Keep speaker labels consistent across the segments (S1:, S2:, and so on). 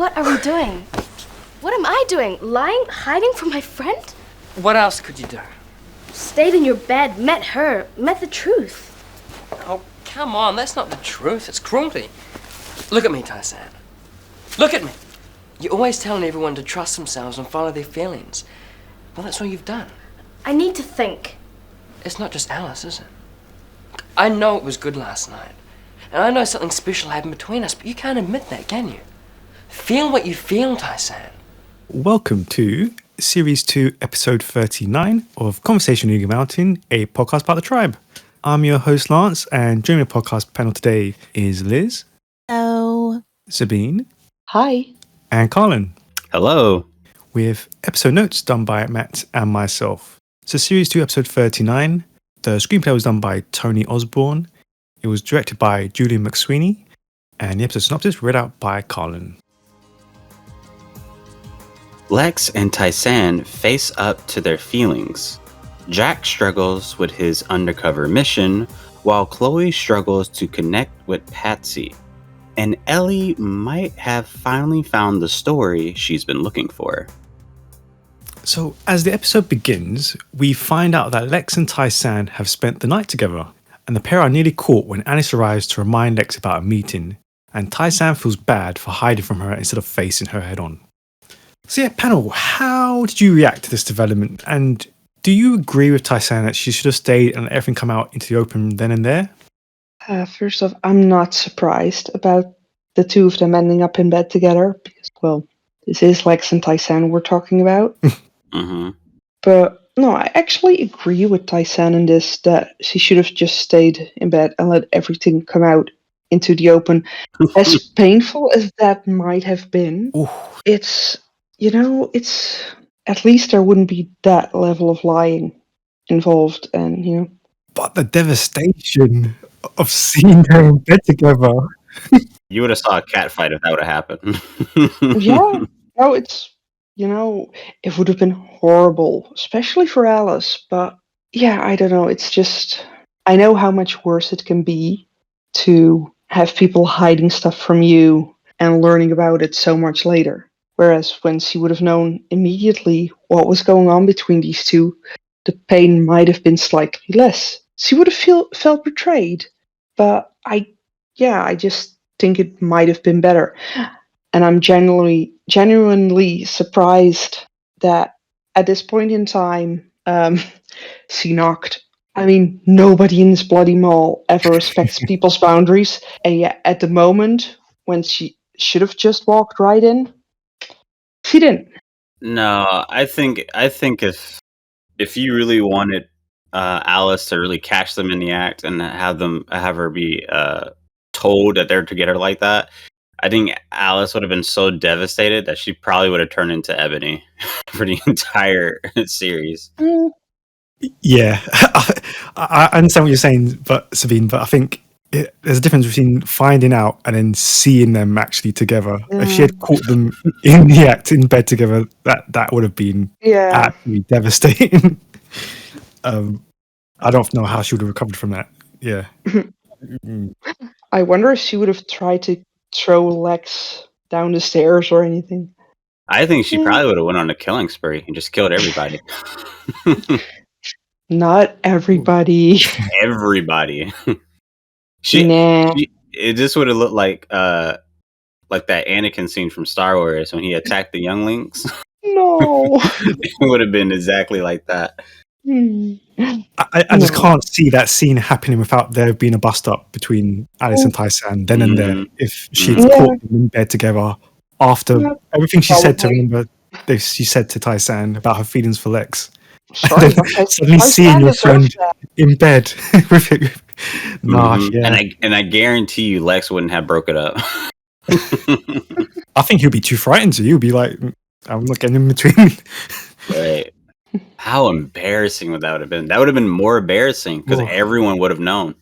S1: What are we doing? What am I doing? Lying? Hiding from my friend?
S2: What else could you do?
S1: Stayed in your bed, met her, met the truth.
S2: Oh, come on, that's not the truth. It's cruelty. Look at me, Tyson. Look at me. You're always telling everyone to trust themselves and follow their feelings. Well, that's all you've done.
S1: I need to think.
S2: It's not just Alice, is it? I know it was good last night. And I know something special happened between us, but you can't admit that, can you? Feel what you feel, Tyson.
S3: Welcome to Series 2, Episode 39 of Conversation Eagle Mountain, a podcast about the tribe. I'm your host, Lance, and joining the podcast panel today is Liz.
S4: Hello.
S3: Sabine.
S4: Hi.
S3: And Carlin.
S5: Hello.
S3: With episode notes done by Matt and myself. So Series 2, Episode 39. The screenplay was done by Tony Osborne. It was directed by Julian McSweeney. And the episode synopsis read out by Carlin.
S5: Lex and Tyson face up to their feelings. Jack struggles with his undercover mission, while Chloe struggles to connect with Patsy. And Ellie might have finally found the story she's been looking for.
S3: So, as the episode begins, we find out that Lex and Tyson have spent the night together, and the pair are nearly caught when Alice arrives to remind Lex about a meeting, and Tyson feels bad for hiding from her instead of facing her head on. So yeah, panel, how did you react to this development, and do you agree with Tyson that she should have stayed and let everything come out into the open then and there?
S4: First off, I'm not surprised about the two of them ending up in bed together, because, well, this is Lex and Tyson we're talking about.
S5: Mm-hmm.
S4: But no, I actually agree with Tyson in this, that she should have just stayed in bed and let everything come out into the open. As painful as that might have been,
S3: Ooh.
S4: it's at least there wouldn't be that level of lying involved, and
S3: But the devastation of seeing them in bed together.
S5: You would have saw a cat fight if that would have happened.
S4: yeah, no, it would have been horrible, especially for Alice. But yeah, I don't know. It's just, I know how much worse it can be to have people hiding stuff from you and learning about it so much later. Whereas when she would have known immediately what was going on between these two, the pain might have been slightly less. She would have felt betrayed. But I just think it might have been better. And I'm genuinely surprised that at this point in time, she knocked. I mean, nobody in this bloody mall ever respects people's boundaries. And yet, at the moment when she should have just walked right in, she didn't.
S5: No, I think if you really wanted Alice to really catch them in the act and have her be told that they're together like that, I think Alice would have been so devastated that she probably would have turned into Ebony for the entire series.
S3: Yeah, I understand what you're saying, but Sabine, but I think there's a difference between finding out and then seeing them actually together. If she had caught them in the act in bed together, that would have been absolutely devastating. I don't know how she would have recovered from that. Yeah.
S4: I wonder if she would have tried to throw Lex down the stairs or anything.
S5: I think she probably would have went on a killing spree and just killed everybody.
S4: Not everybody.
S5: Everybody. It just would have looked like that Anakin scene from Star Wars when he attacked the younglings.
S4: No.
S5: It would have been exactly like that.
S3: I just can't see that scene happening without there being a bust up between Alice and Tyson then and there. If she'd caught them in bed together after everything she said she said to Tyson about her feelings for Lex.
S4: Sorry,
S3: suddenly seeing your friend in bed with it.
S5: And I guarantee you Lex wouldn't have broke it up.
S3: I think he'd be too frightened to. You'd be like, I'm not getting in between.
S5: Right. How embarrassing would that have been? That would have been more embarrassing because everyone would have known.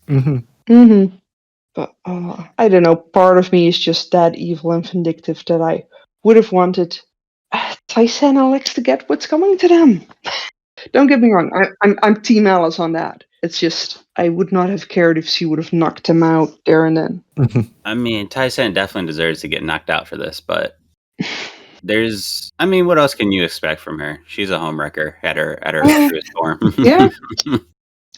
S4: But I don't know. Part of me is just that evil and vindictive that I would have wanted Tyson and Lex to get what's coming to them. Don't get me wrong. I'm Team Alice on that. It's just I would not have cared if she would have knocked him out there and then.
S5: I mean, Tyson definitely deserves to get knocked out for this, but I mean, what else can you expect from her? She's a homewrecker at her
S4: Uh,
S5: truest form.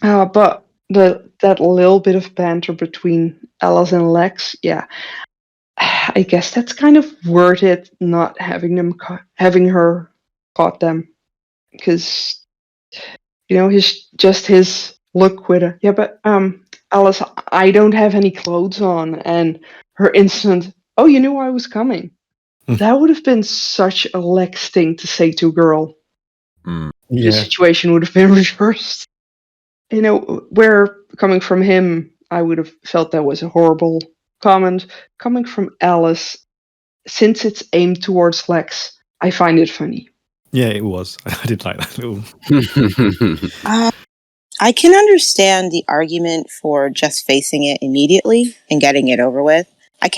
S4: yeah, but that little bit of banter between Alice and Lex, yeah, I guess that's kind of worth it. Not having her caught them, because his look with a yeah, but Alice, I don't have any clothes on, and her instant, oh, you knew I was coming. That would have been such a Lex thing to say to a girl. The
S3: Yeah.
S4: situation would have been reversed. Where coming from him, I would have felt that was a horrible comment. Coming from Alice, since it's aimed towards Lex, I find it funny.
S3: Yeah, it was. I did like that little.
S6: I can understand the argument for just facing it immediately and getting it over with. I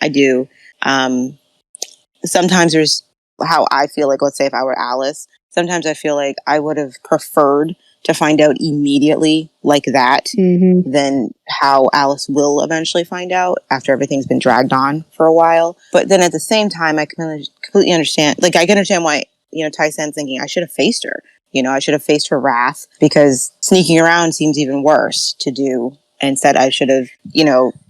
S6: do. Sometimes there's how I feel like, let's say if I were Alice, sometimes I feel like I would have preferred to find out immediately like that than how Alice will eventually find out after everything's been dragged on for a while. But then at the same time, I can completely understand, like I can understand why, Tai-San's thinking I should have faced her. I should have faced her wrath, because sneaking around seems even worse to do. And instead I should have,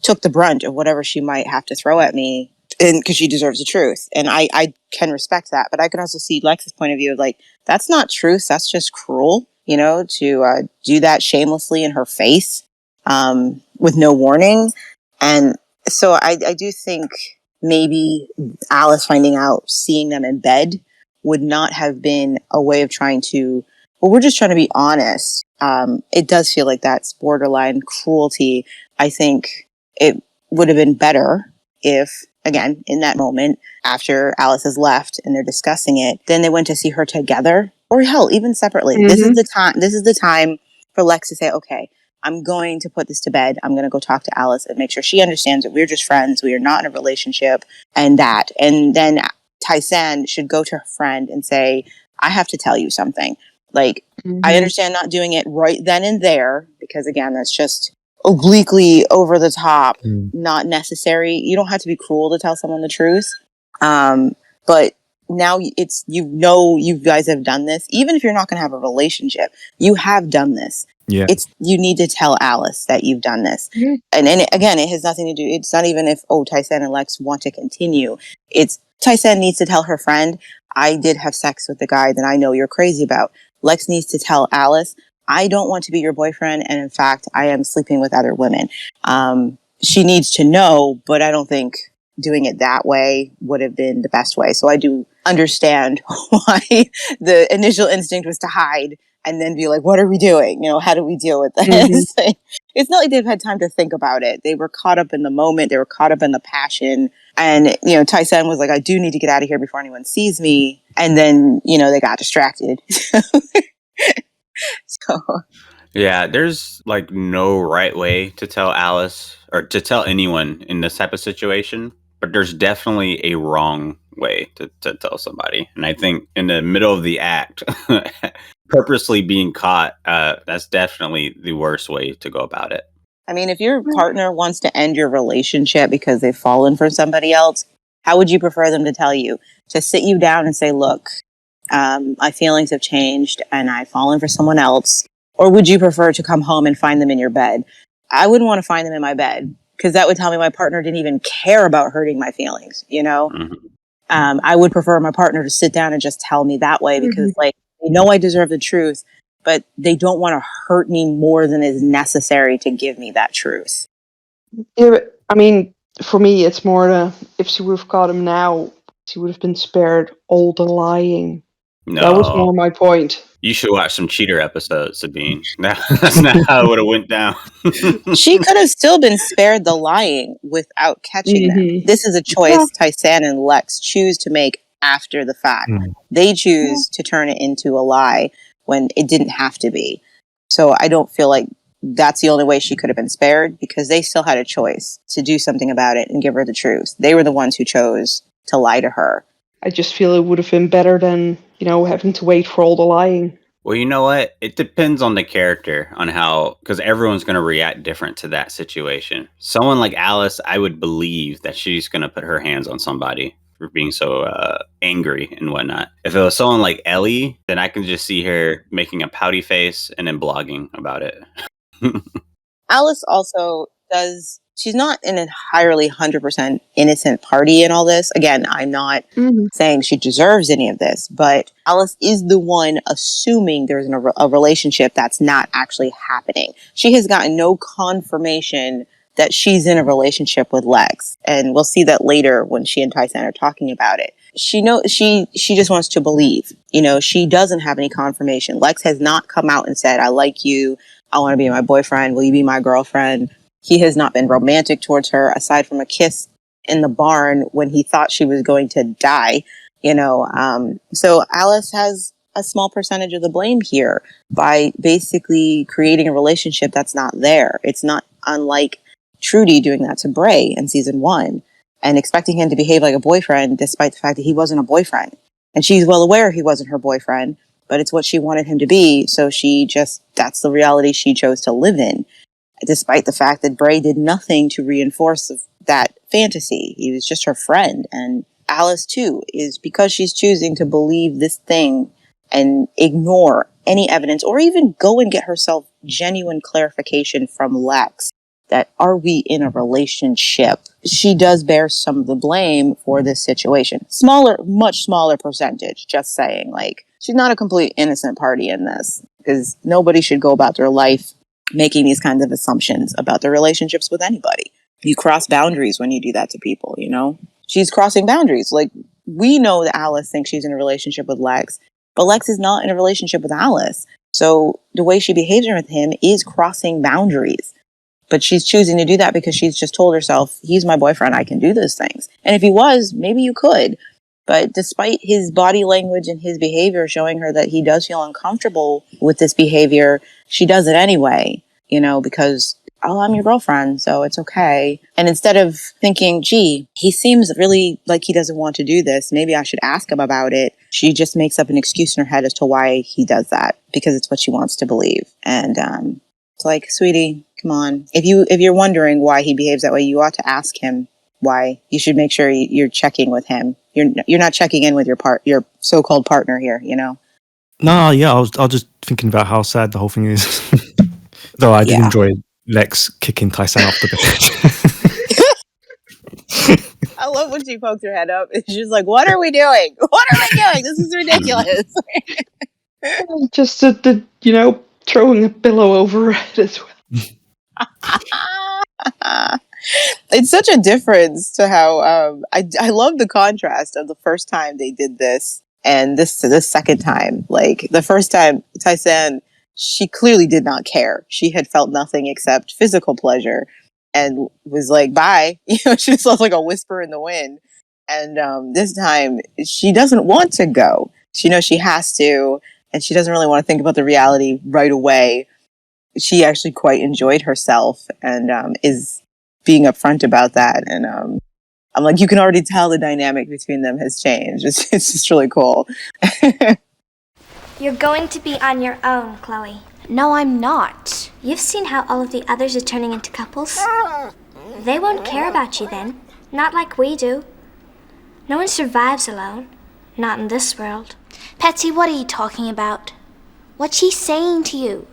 S6: took the brunt of whatever she might have to throw at me, and because she deserves the truth. And I can respect that. But I can also see Lex's point of view of like, that's not truth. That's just cruel, to do that shamelessly in her face with no warning. And so I do think maybe Alice finding out, seeing them in bed, would not have been a way of trying to, well, we're just trying to be honest. It does feel like that's borderline cruelty. I think it would have been better if, again, in that moment, after Alice has left and they're discussing it, then they went to see her together, or hell, even separately. This is the time for Lex to say, okay, I'm going to put this to bed. I'm going to go talk to Alice and make sure she understands that we're just friends. We are not in a relationship, and that. And then Tai-San should go to her friend and say, I have to tell you something. Like, I understand not doing it right then and there, because again, that's just obliquely over the top, not necessary. You don't have to be cruel to tell someone the truth. But now you guys have done this. Even if you're not going to have a relationship, you have done this.
S3: Yeah.
S6: You need to tell Alice that you've done this. And again, it has nothing to do. It's not even if, Tai-San and Lex want to continue. It's Tai-San needs to tell her friend, I did have sex with the guy that I know you're crazy about. Lex needs to tell Alice, I don't want to be your boyfriend, and in fact, I am sleeping with other women. She needs to know, but I don't think doing it that way would have been the best way. So I do understand why the initial instinct was to hide and then be like, what are we doing? How do we deal with this? It's not like they've had time to think about it. They were caught up in the moment. They were caught up in the passion. And, Tai-San was like, I do need to get out of here before anyone sees me. And then, they got distracted. So.
S5: Yeah, there's like no right way to tell Alice or to tell anyone in this type of situation, but there's definitely a wrong way to tell somebody. And I think in the middle of the act, purposely being caught, that's definitely the worst way to go about it.
S6: I mean, if your partner wants to end your relationship because they've fallen for somebody else, how would you prefer them to tell you? To sit you down and say, look, my feelings have changed and I've fallen for someone else. Or would you prefer to come home and find them in your bed? I wouldn't want to find them in my bed, because that would tell me my partner didn't even care about hurting my feelings, I would prefer my partner to sit down and just tell me that way, because they know I deserve the truth, but they don't want to hurt me more than is necessary to give me that truth.
S4: Yeah, I mean, for me, it's more if she would have caught him now, she would have been spared all the lying.
S5: No.
S4: That was more my point.
S5: You should watch some Cheater episodes, Sabine. That's not how it would have went down.
S6: She could have still been spared the lying without catching them. This is a choice Tai-San and Lex choose to make after the fact. They choose to turn it into a lie when it didn't have to be. So I don't feel like that's the only way she could have been spared, because they still had a choice to do something about it and give her the truth. They were the ones who chose to lie to her.
S4: I just feel it would have been better than, having to wait for all the lying.
S5: Well, you know what? It depends on the character, on how, because everyone's going to react different to that situation. Someone like Alice, I would believe that she's going to put her hands on somebody for being so angry and whatnot. If it was someone like Ellie, then I can just see her making a pouty face and then blogging about it.
S6: Alice also she's not an entirely 100% innocent party in all this. Again, I'm not saying she deserves any of this, but Alice is the one assuming there's a relationship that's not actually happening. She has gotten no confirmation that she's in a relationship with Lex. And we'll see that later when she and Tyson are talking about it. She just wants to believe. She doesn't have any confirmation. Lex has not come out and said, I like you. I want to be my boyfriend. Will you be my girlfriend? He has not been romantic towards her, aside from a kiss in the barn when he thought she was going to die. So Alice has a small percentage of the blame here by basically creating a relationship that's not there. It's not unlike Trudy doing that to Bray in season 1 and expecting him to behave like a boyfriend despite the fact that he wasn't a boyfriend. And she's well aware he wasn't her boyfriend, but it's what she wanted him to be. So that's the reality she chose to live in, despite the fact that Bray did nothing to reinforce that fantasy. He was just her friend. And Alice, too, is because she's choosing to believe this thing and ignore any evidence or even go and get herself genuine clarification from Lex that are we in a relationship? She does bear some of the blame for this situation. Much smaller percentage, just saying. She's not a complete innocent party in this, because nobody should go about their life making these kinds of assumptions about their relationships with anybody. You cross boundaries when you do that to people, She's crossing boundaries. We know that Alice thinks she's in a relationship with Lex, but Lex is not in a relationship with Alice. So the way she behaves with him is crossing boundaries. But she's choosing to do that because she's just told herself, he's my boyfriend, I can do those things. And if he was, maybe you could. But despite his body language and his behavior showing her that he does feel uncomfortable with this behavior, she does it anyway, because, I'm your girlfriend, so it's okay. And instead of thinking, gee, he seems really like he doesn't want to do this, maybe I should ask him about it, she just makes up an excuse in her head as to why he does that, because it's what she wants to believe. And it's like, sweetie, come on. If you're wondering why he behaves that way, you ought to ask him why. You should make sure you're checking with him. You're not checking in with your so-called partner here,
S3: No, yeah, I was just thinking about how sad the whole thing is. Though I did enjoy Lex kicking Tyson off the bed.
S6: I love when she pokes her head up and she's like, what are we doing? What are we doing? This is ridiculous.
S4: Just throwing a pillow over it as well.
S6: It's such a difference to how I love the contrast of the first time they did this and this second time. The first time, Tyson, she clearly did not care. She had felt nothing except physical pleasure and was like, bye. She just felt like a whisper in the wind. And this time, she doesn't want to go. She knows she has to, and she doesn't really want to think about the reality right away. She actually quite enjoyed herself and is being upfront about that. And I'm like, you can already tell the dynamic between them has changed. It's just really cool.
S7: You're going to be on your own, Chloe.
S1: No, I'm not.
S7: You've seen how all of the others are turning into couples. They won't care about you then. Not like we do. No one survives alone. Not in this world.
S1: Patsy, what are you talking about? What's she saying to you?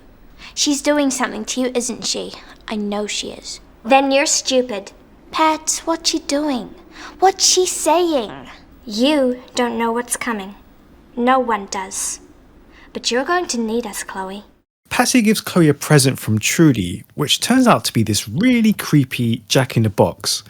S1: She's doing something to you, isn't she? I know she is.
S7: Then you're stupid.
S1: Pat, what's she doing? What's she saying?
S7: You don't know what's coming. No one does. But you're going to need us, Chloe.
S3: Patsy gives Chloe a present from Trudy, which turns out to be this really creepy Jack-in-the-Box,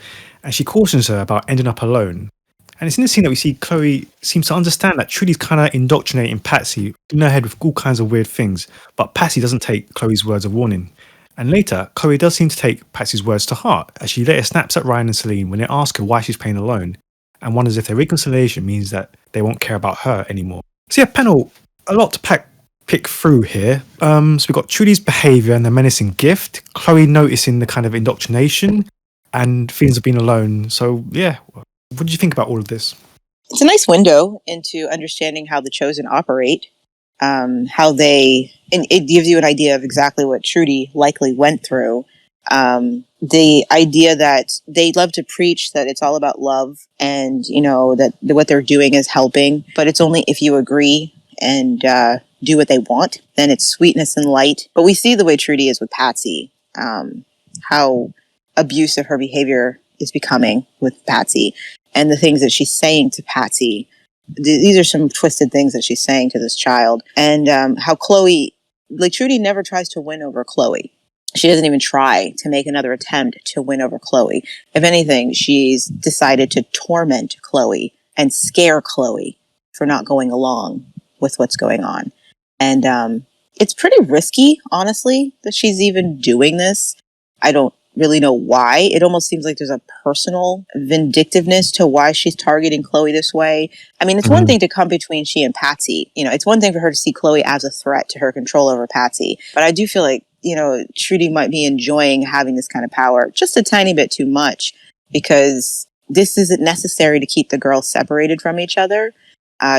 S3: and she cautions her about ending up alone. And it's in this scene that we see Chloe seems to understand that Trudy's kind of indoctrinating Patsy in her head with all kinds of weird things, but Patsy doesn't take Chloe's words of warning. And later, Chloe does seem to take Patsy's words to heart, as she later snaps at Ryan and Celine when they ask her why she's playing alone, and wonders if their reconciliation means that they won't care about her anymore. So yeah, panel, a lot to pick through here. So we've got Trudy's behaviour and the menacing gift, Chloe noticing the kind of indoctrination, and feelings of being alone. So yeah, what did you think about all of this?
S6: It's a nice window into understanding how the Chosen operate, and it gives you an idea of exactly what Trudy likely went through, The idea that they love to preach that it's all about love and, that what they're doing is helping, but it's only if you agree and do what they want, then it's sweetness and light. But we see the way Trudy is with Patsy, how abusive her behavior is becoming with Patsy and the things that she's saying to Patsy. These are some twisted things that she's saying to this child, and how Chloe, like Trudy never tries to win over Chloe. She doesn't even try to make another attempt to win over Chloe. If anything, she's decided to torment Chloe and scare Chloe for not going along with what's going on. And it's pretty risky, honestly, that she's even doing this. I don't really know why. It almost seems like there's a personal vindictiveness to why she's targeting Chloe this way. I mean, it's one thing to come between she and Patsy. It's one thing for her to see Chloe as a threat to her control over Patsy. But I do feel like, Trudy might be enjoying having this kind of power just a tiny bit too much, because this isn't necessary to keep the girls separated from each other.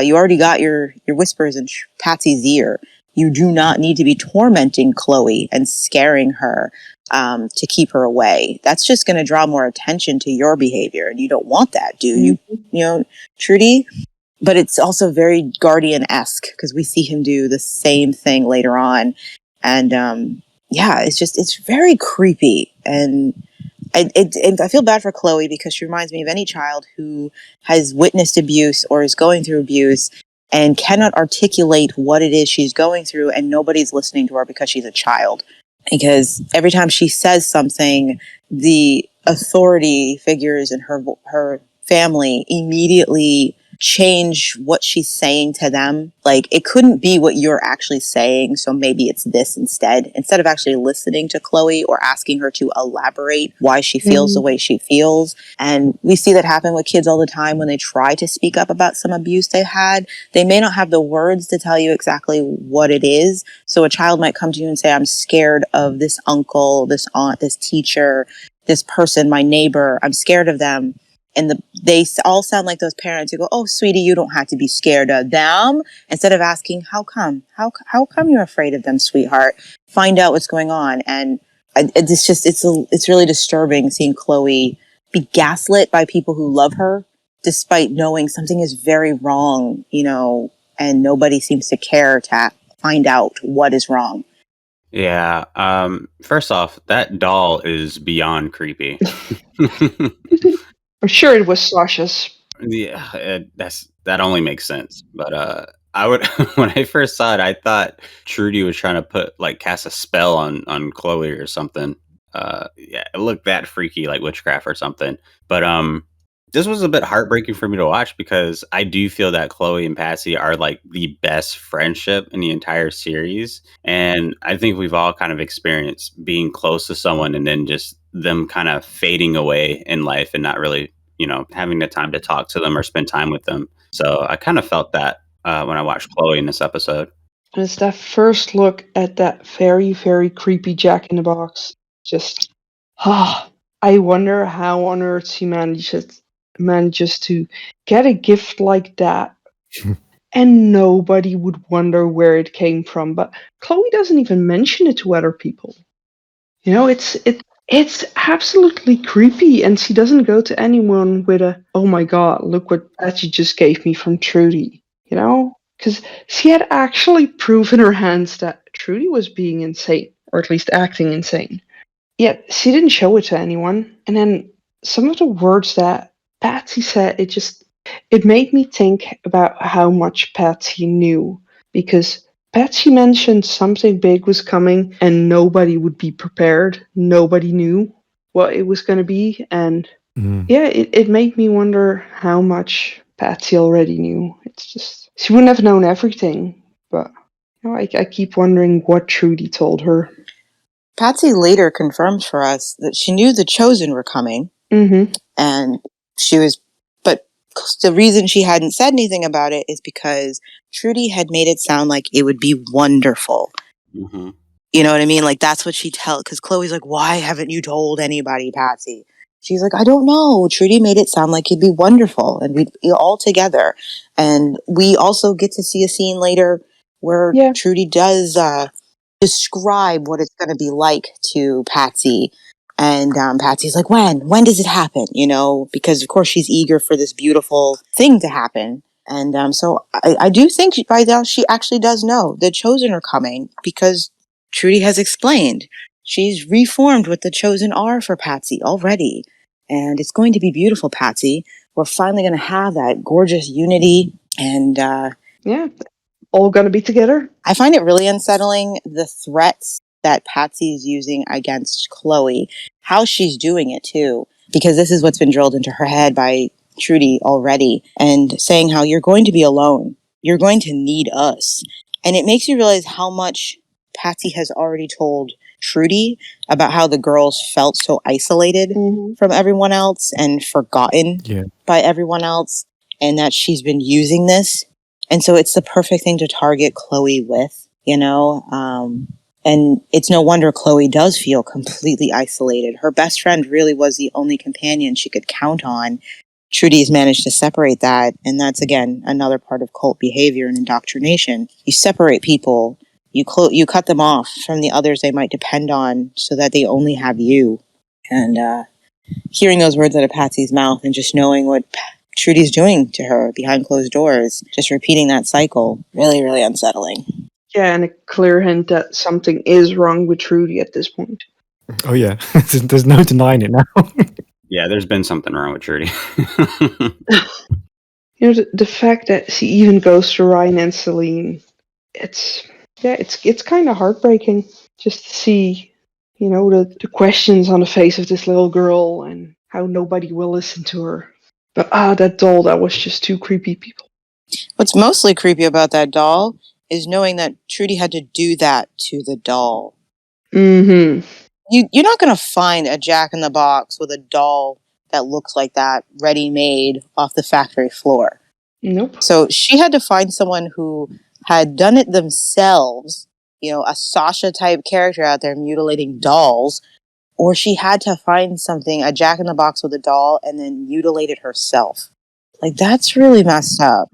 S6: You already got your whispers in Patsy's ear. You do not need to be tormenting Chloe and scaring her to keep her away. That's just going to draw more attention to your behavior, and you don't want that, do you? Trudy? But it's also very Guardian-esque, because we see him do the same thing later on. And it's very creepy. And I feel bad for Chloe, because she reminds me of any child who has witnessed abuse or is going through abuse and cannot articulate what it is she's going through, and nobody's listening to her because she's a child. Because every time she says something, the authority figures in her family immediately change what she's saying to them. Like, it couldn't be what you're actually saying, so maybe it's this instead of actually listening to Chloe or asking her to elaborate why she feels the way she feels. And we see that happen with kids all the time when they try to speak up about some abuse they've had. They may not have the words to tell you exactly what it is. So a child might come to you and say, I'm scared of this uncle, this aunt, this teacher, this person, my neighbor. I'm scared of them. And they all sound like those parents who go, oh, sweetie, you don't have to be scared of them. Instead of asking, how come? How come you're afraid of them, sweetheart? Find out what's going on. And it's really disturbing seeing Chloe be gaslit by people who love her, despite knowing something is very wrong, and nobody seems to care to find out what is wrong.
S5: Yeah. First off, that doll is beyond creepy.
S4: I'm sure it was Sasha's.
S5: Yeah, that only makes sense. But I would when I first saw it, I thought Trudy was trying to cast a spell on Chloe or something. Yeah, it looked that freaky, like witchcraft or something. But this was a bit heartbreaking for me to watch, because I do feel that Chloe and Patsy are like the best friendship in the entire series. And I think we've all kind of experienced being close to someone and then just them kind of fading away in life and not really, having the time to talk to them or spend time with them. So I kind of felt that when I watched Chloe in this episode.
S4: And it's that first look at that very, very creepy Jack in the Box. Just, I wonder how on earth he manages to get a gift like that, and nobody would wonder where it came from. But Chloe doesn't even mention it to other people. It's absolutely creepy, and she doesn't go to anyone with a, oh my god, look what Patsy just gave me from Trudy, Because she had actually proven her hands that Trudy was being insane, or at least acting insane. Yet she didn't show it to anyone. And then some of the words that Patsy said, it made me think about how much Patsy knew. Because Patsy mentioned something big was coming and nobody would be prepared. Nobody knew what it was going to be. And it made me wonder how much Patsy already knew. It's just, she wouldn't have known everything. But I keep wondering what Trudy told her.
S6: Patsy later confirms for us that she knew the Chosen were coming, and but the reason she hadn't said anything about it is because Trudy had made it sound like it would be wonderful.
S5: Mm-hmm.
S6: You know what I mean? Like, that's what she tells, because Chloe's like, why haven't you told anybody, Patsy? She's like, I don't know. Trudy made it sound like it'd be wonderful, and we'd be all together. And we also get to see a scene later where Trudy does describe what it's going to be like to Patsy And Patsy's like, when does it happen? Because of course she's eager for this beautiful thing to happen. And so I do think by now she actually does know the Chosen are coming, because Trudy has explained she's reformed what the Chosen are for Patsy already. And it's going to be beautiful, Patsy. We're finally going to have that gorgeous unity. And
S4: Yeah, all gonna be together.
S6: I find it really unsettling, the threats that Patsy is using against Chloe, how she's doing it too, because this is what's been drilled into her head by Trudy already, and saying how you're going to be alone. You're going to need us. And it makes you realize how much Patsy has already told Trudy about how the girls felt so isolated from everyone else and forgotten by everyone else, and that she's been using this. And so it's the perfect thing to target Chloe with, and it's no wonder Chloe does feel completely isolated. Her best friend really was the only companion she could count on. Trudy's managed to separate that, and that's, again, another part of cult behavior and indoctrination. You separate people, you cut them off from the others they might depend on so that they only have you. And hearing those words out of Patsy's mouth and just knowing what Trudy's doing to her behind closed doors, just repeating that cycle, really, really unsettling.
S4: Yeah, and a clear hint that something is wrong with Trudy at this point.
S3: Oh yeah, there's no denying it now.
S5: Yeah, there's been something wrong with Trudy.
S4: The fact that she even goes to Ryan and Celine, it's kind of heartbreaking just to see, the questions on the face of this little girl and how nobody will listen to her. But that doll, that was just too creepy, people.
S6: What's mostly creepy about that doll is knowing that Trudy had to do that to the doll.
S4: Mm-hmm.
S6: You're not going to find a Jack-in-the-Box with a doll that looks like that, ready-made off the factory floor.
S4: Nope.
S6: So she had to find someone who had done it themselves, a Sasha-type character out there mutilating dolls, or she had to find something, a Jack-in-the-Box with a doll, and then mutilate it herself. Like, that's really messed up.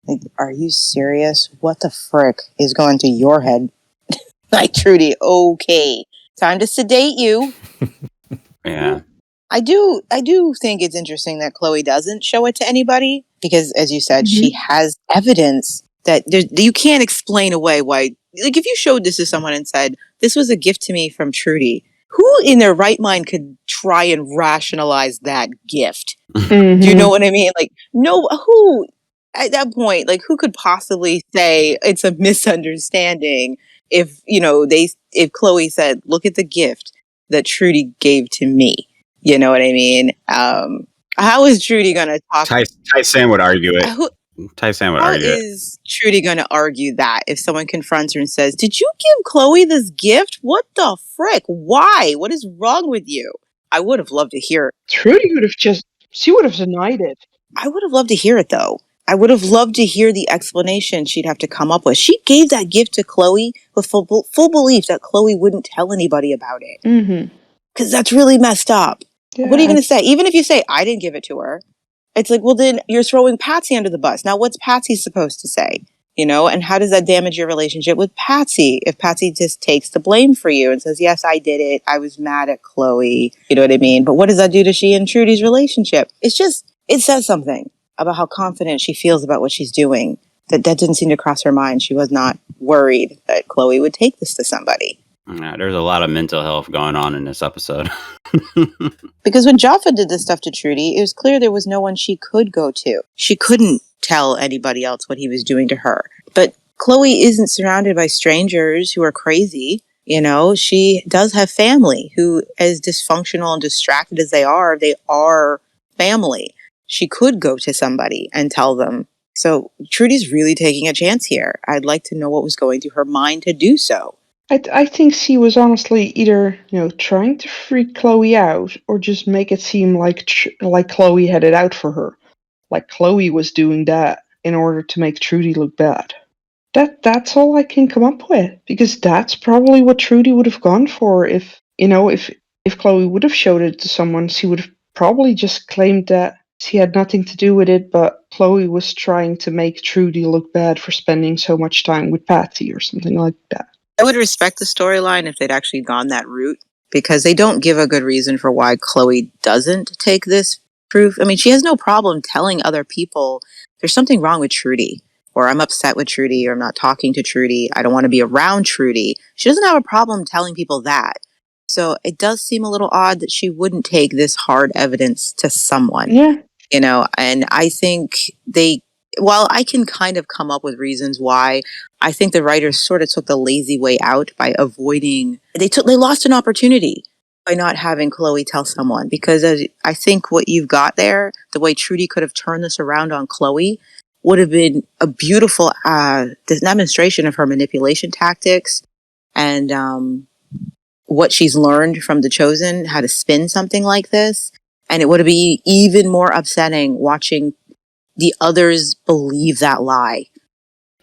S6: Like, are you serious? What the frick is going through your head? Like, Trudy, okay. Time to sedate you.
S5: Yeah.
S6: I do think it's interesting that Chloe doesn't show it to anybody, because, as you said, she has evidence that you can't explain away why. Like, if you showed this to someone and said, this was a gift to me from Trudy, who in their right mind could try and rationalize that gift? Do you know what I mean? Like, no, who at that point, like, who could possibly say it's a misunderstanding if Chloe said, look at the gift that Trudy gave to me? You know what I mean? How is Trudy going to talk?
S5: Ty-San would argue it. Ty-San would argue it.
S6: How is Trudy going to argue that if someone confronts her and says, did you give Chloe this gift? What the frick? Why? What is wrong with you? I would have loved to hear it.
S4: Trudy she would have denied it.
S6: I would have loved to hear it, though. I would have loved to hear the explanation she'd have to come up with. She gave that gift to Chloe with full belief that Chloe wouldn't tell anybody about it.
S4: Mm-hmm.
S6: Because that's really messed up.
S4: Yeah,
S6: what are you going to say? Even if you say, I didn't give it to her, it's like, well, then you're throwing Patsy under the bus. Now, what's Patsy supposed to say? And how does that damage your relationship with Patsy if Patsy just takes the blame for you and says, yes, I did it. I was mad at Chloe. You know what I mean? But what does that do to she and Trudy's relationship? It says something about how confident she feels about what she's doing. That didn't seem to cross her mind. She was not worried that Chloe would take this to somebody.
S5: Yeah, there's a lot of mental health going on in this episode.
S6: Because when Jaffa did this stuff to Trudy, it was clear there was no one she could go to. She couldn't tell anybody else what he was doing to her. But Chloe isn't surrounded by strangers who are crazy. She does have family who, as dysfunctional and distracted as they are family. She could go to somebody and tell them. So Trudy's really taking a chance here. I'd like to know what was going through her mind to do so.
S4: I think she was honestly either, trying to freak Chloe out or just make it seem like Chloe had it out for her. Like Chloe was doing that in order to make Trudy look bad. That's all I can come up with, because that's probably what Trudy would have gone for if Chloe would have showed it to someone. She would have probably just claimed that she had nothing to do with it, but Chloe was trying to make Trudy look bad for spending so much time with Patsy or something like that.
S6: I would respect the storyline if they'd actually gone that route. because they don't give a good reason for why Chloe doesn't take this proof. I mean, she has no problem telling other people there's something wrong with Trudy, or I'm upset with Trudy, or I'm not talking to Trudy, I don't want to be around Trudy. She doesn't have a problem telling people that. So it does seem a little odd that she wouldn't take this hard evidence to someone.
S4: Yeah.
S6: You know, and I think while I can kind of come up with reasons why, I think the writers sort of took the lazy way out by avoiding, they lost an opportunity by not having Chloe tell someone, because I think what you've got there, the way Trudy could have turned this around on Chloe, would have been a beautiful demonstration of her manipulation tactics and what she's learned from The Chosen, how to spin something like this. And it would be even more upsetting watching the others believe that lie,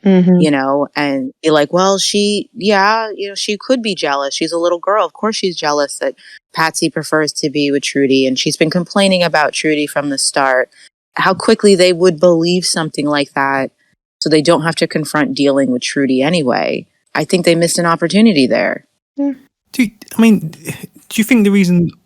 S6: you know, and be like, well, she could be jealous. She's a little girl. Of course she's jealous that Patsy prefers to be with Trudy, and she's been complaining about Trudy from the start. How quickly they would believe something like that so they don't have to confront dealing with Trudy anyway. I think they missed an opportunity there.
S4: Yeah.
S3: Do you think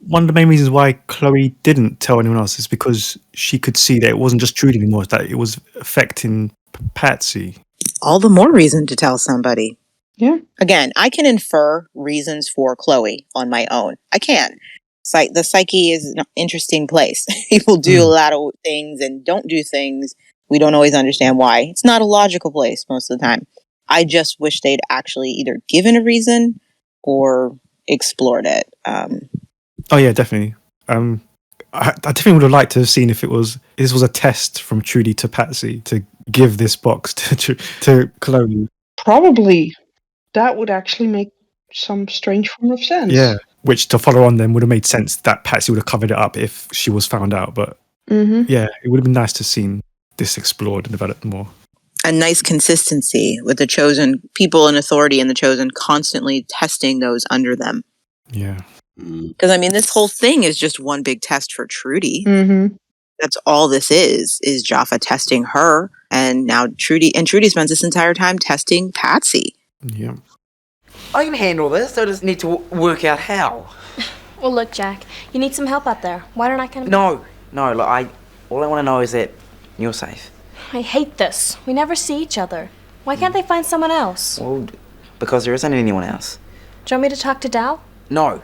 S3: one of the main reasons why Chloe didn't tell anyone else is because she could see that it wasn't just Trudy anymore, that it was affecting Patsy?
S6: All the more reason to tell somebody.
S4: Yeah.
S6: Again, I can infer reasons for Chloe on my own. I can. The psyche is an interesting place. People do a lot of things and don't do things. We don't always understand why. It's not a logical place most of the time. I just wish they'd actually either given a reason or explored it.
S3: Oh yeah, definitely. I definitely would have liked to have seen if this was a test from Trudy to Patsy to give this box to Chloe.
S4: Probably. That would actually make some strange form of sense.
S3: Yeah, which to follow on then would have made sense that Patsy would have covered it up if she was found out. But yeah, it would have been nice to have seen this explored and developed more.
S6: A nice consistency with The Chosen, people in authority in The Chosen constantly testing those under them.
S3: Yeah.
S6: Because, I mean, this whole thing is just one big test for Trudy. That's all this is Jaffa testing her. And now Trudy spends this entire time testing Patsy.
S3: Yeah.
S8: I can handle this. I just need to work out how.
S7: Well, look, Jack, you need some help out there. Why don't I come?
S8: No. Look, all I want to know is that you're safe.
S7: I hate this. We never see each other. Why can't they find someone else?
S8: Well, because there isn't anyone else.
S7: Do you want me to talk to Dal?
S8: No.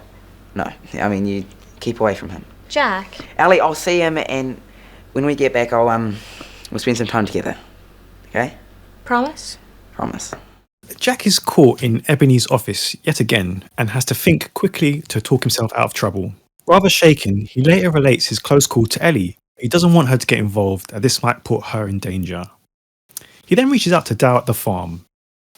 S8: I mean, you keep away from him.
S7: Jack.
S8: Ali, I'll see him, and when we get back, we'll spend some time together. Okay?
S7: Promise?
S8: Promise.
S3: Jack is caught in Ebony's office yet again and has to think quickly to talk himself out of trouble. Rather shaken, he later relates his close call to Ellie. He doesn't want her to get involved, as this might put her in danger. He then reaches out to Dal at the farm,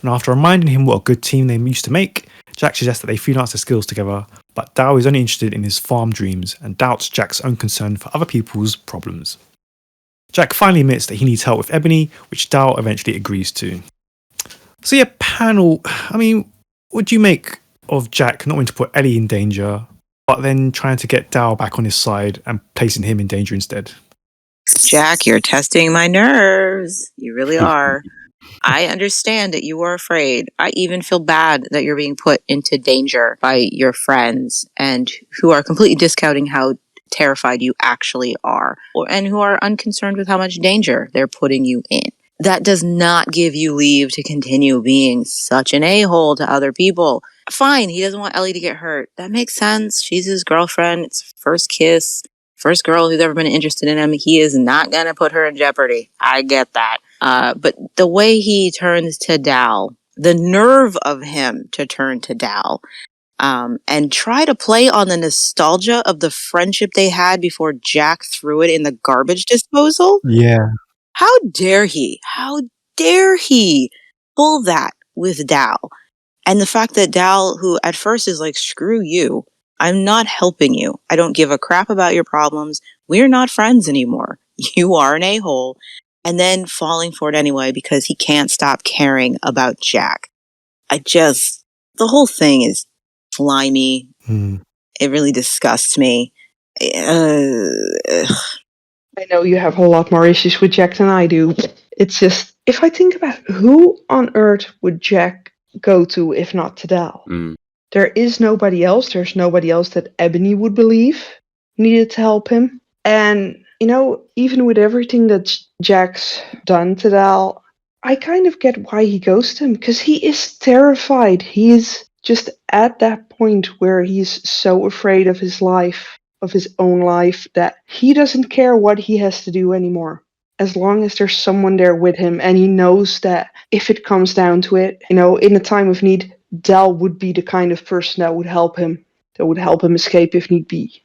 S3: and after reminding him what a good team they used to make, Jack suggests that they freelance their skills together, but Dal is only interested in his farm dreams and doubts Jack's own concern for other people's problems. Jack finally admits that he needs help with Ebony, which Dal eventually agrees to. So yeah, panel, I mean, what do you make of Jack not wanting to put Ellie in danger, but then trying to get Dal back on his side and placing him in danger instead?
S6: Jack, you're testing my nerves. You really are. I understand that you are afraid. I even feel bad that you're being put into danger by your friends and who are completely discounting how terrified you actually are, and who are unconcerned with how much danger they're putting you in. That does not give you leave to continue being such an a-hole to other people. Fine, he doesn't want Ellie to get hurt. That makes sense. She's his girlfriend. It's first kiss. First girl who's ever been interested in him. He is not going to put her in jeopardy. I get that. But the way he turns to Dal, the nerve of him to turn to Dal, and try to play on the nostalgia of the friendship they had before Jack threw it in the garbage disposal.
S3: Yeah.
S6: How dare he? How dare he pull that with Dal? And the fact that Dal, who at first is like, screw you, I'm not helping you. I don't give a crap about your problems. We're not friends anymore. You are an a-hole. And then falling for it anyway because he can't stop caring about Jack. The whole thing is slimy. It really disgusts me.
S4: I know you have a lot more issues with Jack than I do. It's just, if I think about who on earth would Jack go to if not to Dal? there is nobody else. There's nobody else that Ebony would believe needed to help him. And, even with everything that Jack's done to Dal, I kind of get why he goes to him, because he is terrified. He is just at that point where he's so afraid of his life, of his own life, that he doesn't care what he has to do anymore. As long as there's someone there with him, and he knows that if it comes down to it, in a time of need, Dal would be the kind of person that would help him escape if need be.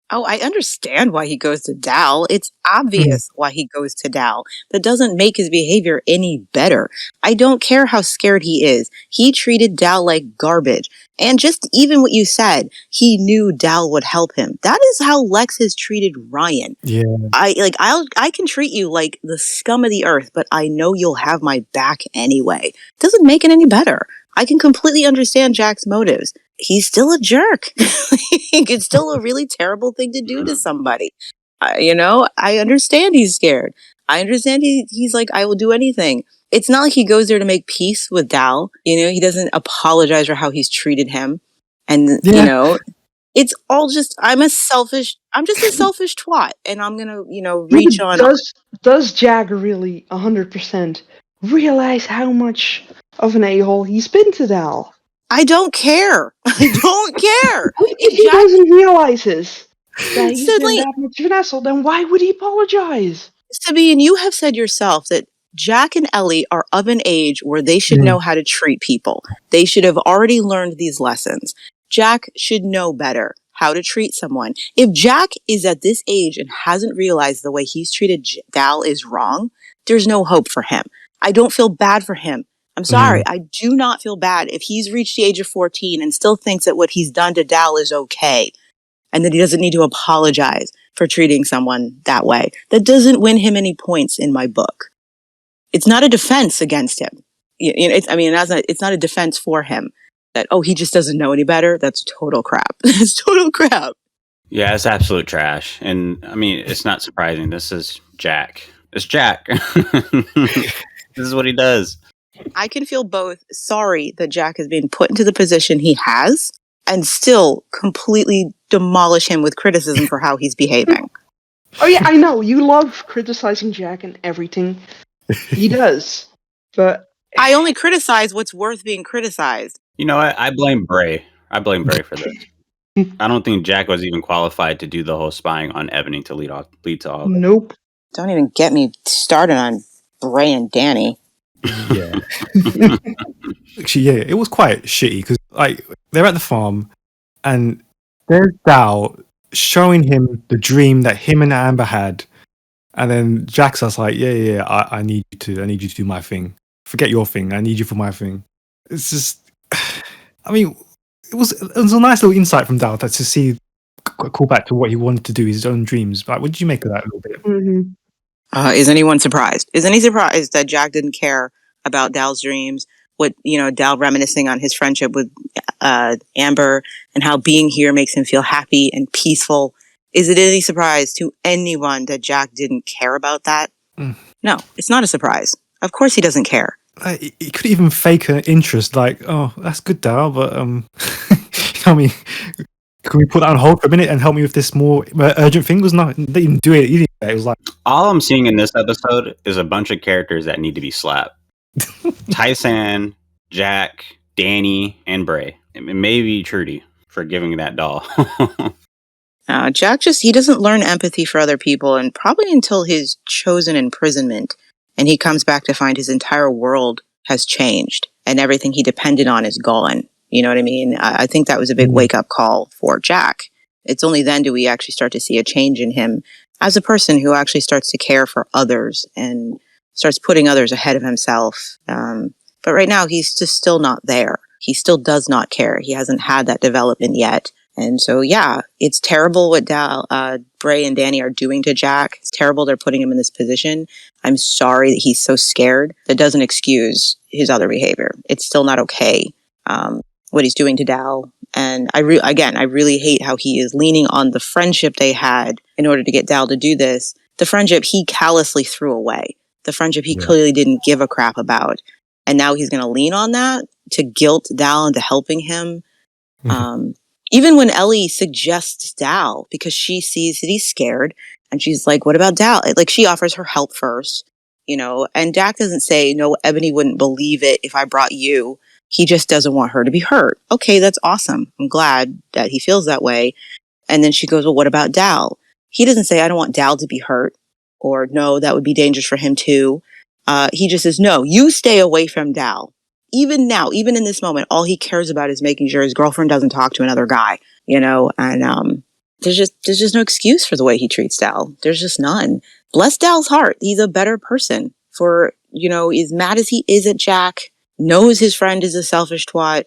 S6: Oh, I understand why he goes to Dal. It's obvious why he goes to Dal. That doesn't make his behavior any better. I don't care how scared he is. He treated Dal like garbage. And just even what you said, he knew Dal would help him. That is how Lex has treated Ryan.
S3: Yeah.
S6: I can treat you like the scum of the earth, but I know you'll have my back anyway. Doesn't make it any better. I can completely understand Jack's motives. He's still a jerk. It's still a really terrible thing to do to somebody. I understand he's scared. I understand he's like, I will do anything. It's not like he goes there to make peace with Dal. He doesn't apologize for how he's treated him. And, it's all just, I'm just a selfish twat. And I'm going to, reach on.
S4: Does Jack really 100% realize how much of an a-hole he's been to Dal?
S6: I don't care. I don't care.
S4: If he doesn't realize that he's been that much of an asshole, then why would he apologize?
S6: Sabine, you have said yourself that Jack and Ellie are of an age where they should know how to treat people. They should have already learned these lessons. Jack should know better how to treat someone. If Jack is at this age and hasn't realized the way he's treated Dal is wrong, there's no hope for him. I don't feel bad for him. I'm sorry. I do not feel bad if he's reached the age of 14 and still thinks that what he's done to Dal is okay and that he doesn't need to apologize for treating someone that way. That doesn't win him any points in my book. It's not a defense against him. It's not a defense for him that, he just doesn't know any better. That's total crap. It's total crap.
S5: Yeah, it's absolute trash. And it's not surprising. This is Jack. It's Jack. This is what he does.
S6: I can feel both sorry that Jack has been put into the position he has and still completely demolish him with criticism for how he's behaving.
S4: Oh yeah, I know. You love criticizing Jack and everything he does. But
S6: I only criticize what's worth being criticized.
S5: I blame Bray. I blame Bray for this. I don't think Jack was even qualified to do the whole spying on Ebony to lead to all.
S4: Nope.
S6: Don't even get me started on Bray and Danny.
S3: Yeah. Actually, yeah, it was quite shitty because they're at the farm and there's Dal showing him the dream that him and Amber had, and then Jack's just like, yeah, I need you to do my thing. Forget your thing. I need you for my thing. It's just, it was a nice little insight from Dal to see, call back to what he wanted to do, his own dreams. But what did you make of that a little bit?
S4: Mm-hmm.
S6: Is anyone surprised? Is any surprised that Jack didn't care about Dal's dreams? What, Dal reminiscing on his friendship with Amber and how being here makes him feel happy and peaceful. Is it any surprise to anyone that Jack didn't care about that? No, it's not a surprise. Of course he doesn't care.
S3: He could even fake an interest, like, oh, that's good, Dal, but can we put that on hold for a minute and help me with this more urgent thing? They didn't do it either. It was like,
S5: all I'm seeing in this episode is a bunch of characters that need to be slapped. Tyson, Jack, Danny, and Bray. And maybe Trudy for giving that doll.
S6: Jack he doesn't learn empathy for other people, and probably until his chosen imprisonment, and he comes back to find his entire world has changed and everything he depended on is gone. You know what I mean? I think that was a big wake-up call for Jack. It's only then do we actually start to see a change in him as a person who actually starts to care for others and starts putting others ahead of himself. But right now, he's just still not there. He still does not care. He hasn't had that development yet. And so, yeah, it's terrible what Bray and Danny are doing to Jack. It's terrible they're putting him in this position. I'm sorry that he's so scared. That doesn't excuse his other behavior. It's still not okay. What he's doing to Dal. And I really hate how he is leaning on the friendship they had in order to get Dal to do this. The friendship he callously threw away. The friendship he clearly didn't give a crap about. And now he's going to lean on that to guilt Dal into helping him. Even when Ellie suggests Dal, because she sees that he's scared, and she's like, what about Dal? Like, she offers her help first, and Jack doesn't say, no, Ebony wouldn't believe it if I brought you. He just doesn't want her to be hurt. Okay, that's awesome. I'm glad that he feels that way. And then she goes, well, what about Dal? He doesn't say, I don't want Dal to be hurt, or no, that would be dangerous for him too. He just says, no, you stay away from Dal. Even now, even in this moment, all he cares about is making sure his girlfriend doesn't talk to another guy, and there's just no excuse for the way he treats Dal. There's just none. Bless Dal's heart. He's a better person for, as mad as he is at Jack, knows his friend is a selfish twat.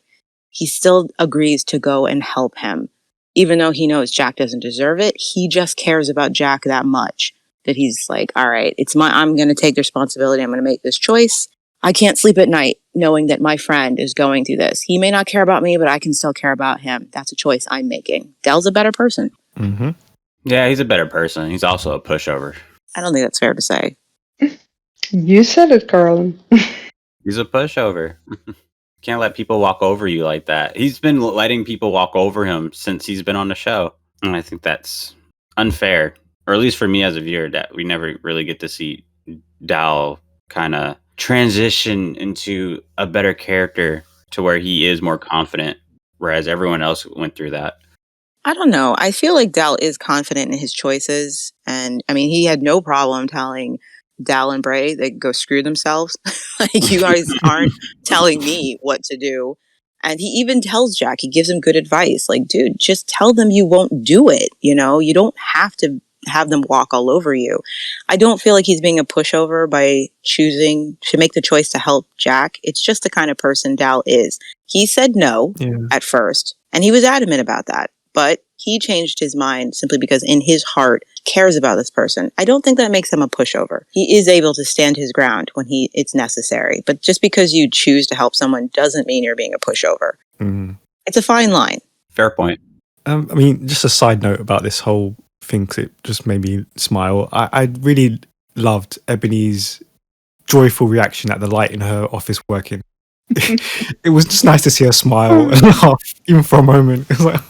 S6: He still agrees to go and help him. Even though he knows Jack doesn't deserve it, he just cares about Jack that much that he's like, all right, I'm going to take the responsibility. I'm going to make this choice. I can't sleep at night knowing that my friend is going through this. He may not care about me, but I can still care about him. That's a choice I'm making. Del's a better person.
S3: Mm-hmm.
S5: Yeah, he's a better person. He's also a pushover.
S6: I don't think that's fair to say.
S4: You said it, Carlin.
S5: He's a pushover. Can't let people walk over you like that. He's been letting people walk over him since he's been on the show. And I think that's unfair. Or at least for me as a viewer, that we never really get to see Dal kind of transition into a better character to where he is more confident, whereas everyone else went through that.
S6: I don't know. I feel like Dal is confident in his choices. And I mean, he had no problem telling Dal and Bray they go screw themselves. Like, you guys aren't telling me what to do. And he even tells Jack, he gives him good advice. Like, dude, just tell them you won't do it. You don't have to have them walk all over you. I don't feel like he's being a pushover by choosing to make the choice to help Jack. It's just the kind of person Dal is. He said no at first, and he was adamant about that. But he changed his mind simply because in his heart cares about this person. I don't think that makes him a pushover. He is able to stand his ground when it's necessary. But just because you choose to help someone doesn't mean you're being a pushover.
S3: Mm.
S6: It's a fine line.
S5: Fair point.
S3: I mean, just a side note about this whole thing, 'cause it just made me smile. I really loved Ebony's joyful reaction at the light in her office working. It was just nice to see her smile and laugh, even for a moment. It was like,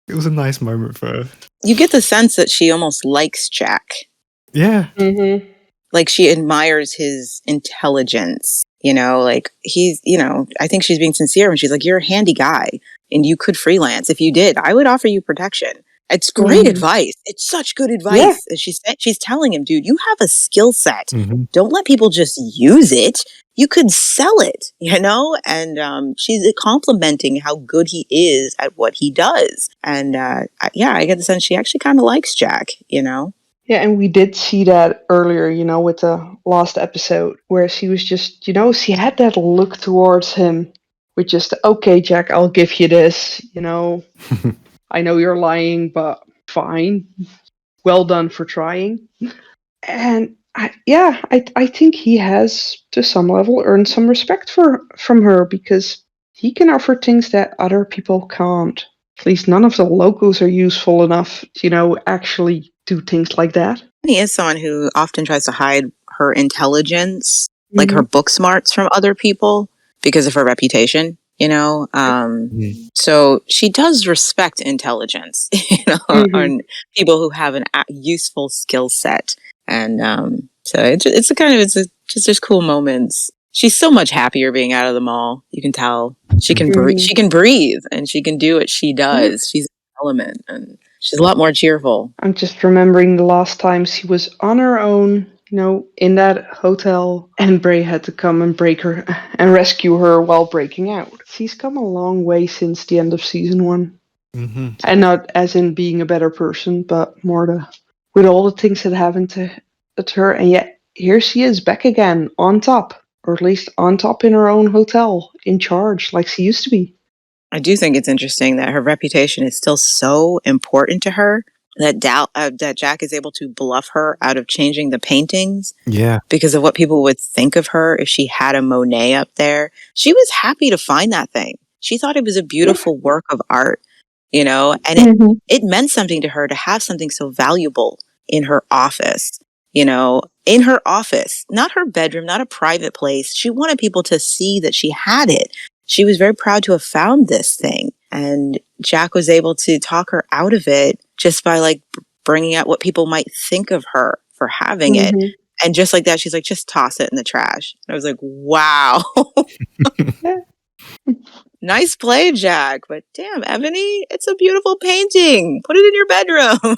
S3: it was a nice moment for her.
S6: You get the sense that she almost likes Jack.
S3: Yeah.
S4: Mm-hmm.
S6: Like, she admires his intelligence, like he's, I think she's being sincere when she's like, you're a handy guy and you could freelance. If you did, I would offer you protection. It's great advice. It's such good advice. Yeah. And she's telling him, dude, you have a skill set. Mm-hmm. Don't let people just use it. You could sell it, and she's complimenting how good he is at what he does. And I get the sense she actually kind of likes Jack, Yeah,
S4: and we did see that earlier, with the last episode where she was just, she had that look towards him with just, okay, Jack, I'll give you this, I know you're lying, but fine. Well done for trying. And I think he has, to some level, earned some respect from her because he can offer things that other people can't. At least none of the locals are useful enough to, actually do things like that.
S6: He is someone who often tries to hide her intelligence, like her book smarts, from other people because of her reputation. So she does respect intelligence, on people who have an useful skill set. And so it's just cool moments. She's so much happier being out of the mall. You can tell she can breathe. She can breathe, and she can do what she does. She's an element, and she's a lot more cheerful.
S4: I'm just remembering the last time she was on her own, in that hotel, and Bray had to come and break her and rescue her while breaking out. She's come a long way since the end of season 1. Mm-hmm. And not as in being a better person, but more with all the things that happened to her. And yet, here she is back again, on top. Or at least on top in her own hotel, in charge, like she used to be.
S6: I do think it's interesting that her reputation is still so important to her that that Jack is able to bluff her out of changing the paintings.
S3: Yeah.
S6: Because of what people would think of her if she had a Monet up there. She was happy to find that thing. She thought it was a beautiful work of art, and it meant something to her to have something so valuable in her office, in her office, not her bedroom, not a private place. She wanted people to see that she had it. she was very proud to have found this thing. And Jack was able to talk her out of it just by like bringing out what people might think of her for having it. And just like that, she's like, just toss it in the trash. And I was like, wow. Nice play, Jack. But damn, Ebony, it's a beautiful painting. Put it in your bedroom.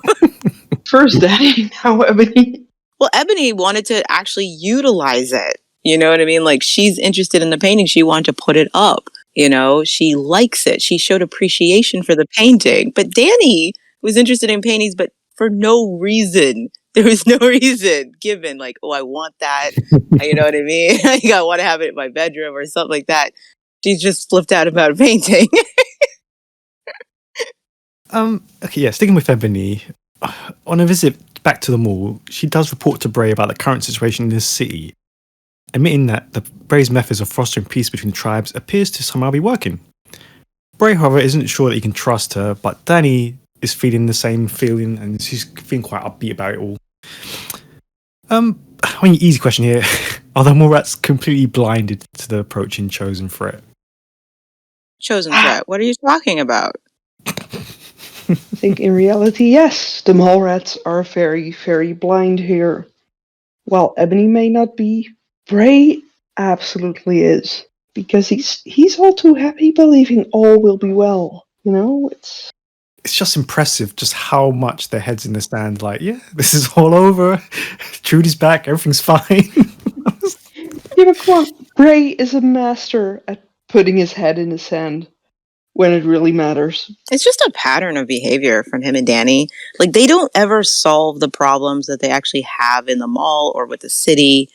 S4: First Danny, now Ebony.
S6: Well, Ebony wanted to actually utilize it. You know what I mean? Like, she's interested in the painting. She wanted to put it up. You know, she likes it. She showed appreciation for the painting. But Danny was interested in paintings, but for no reason. There was no reason given, like, oh, I want that. You know what I mean? Like, I want to have it in my bedroom or something like that. She just flipped out about a painting.
S3: Okay, yeah, sticking with Ebony. On a visit back to the mall, she does report to Bray about the current situation in the city, admitting that the Bray's methods of fostering peace between the tribes appears to somehow be working. Bray, however, isn't sure that he can trust her, but Danny is feeling the same feeling, and she's feeling quite upbeat about it all. Easy question here. Are the mall rats completely blinded to the approaching chosen threat?
S6: Chosen threat? What are you talking about?
S4: I think in reality, yes, the mall rats are very, very blind here. While Ebony may not be, Bray absolutely is. Because he's all too happy believing all will be well. You know, it's
S3: just impressive just how much their heads in the sand, like, yeah, this is all over. Trudy's back, everything's fine.
S4: Yeah, but come on. Bray is a master at putting his head in the sand when it really matters.
S6: It's just a pattern of behavior from him and Danny. Like, they don't ever solve the problems that they actually have in the mall or with the city.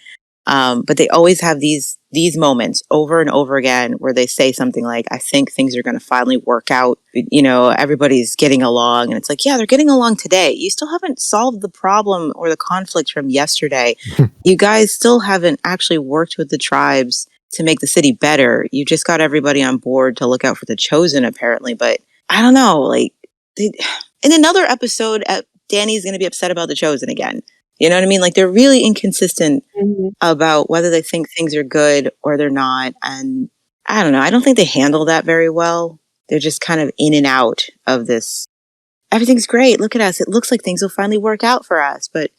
S6: But they always have these moments over and over again where they say something like, I think things are going to finally work out. You know, everybody's getting along. And it's like, yeah, they're getting along today. You still haven't solved the problem or the conflict from yesterday. You guys still haven't actually worked with the tribes to make the city better. You just got everybody on board to look out for the chosen, apparently. But I don't know, like, in another episode, Danny's going to be upset about the chosen again. You know what I mean? Like, they're really inconsistent about whether they think things are good or they're not. And I don't know. I don't think they handle that very well. They're just kind of in and out of this. Everything's great. Look at us. It looks like things will finally work out for us. But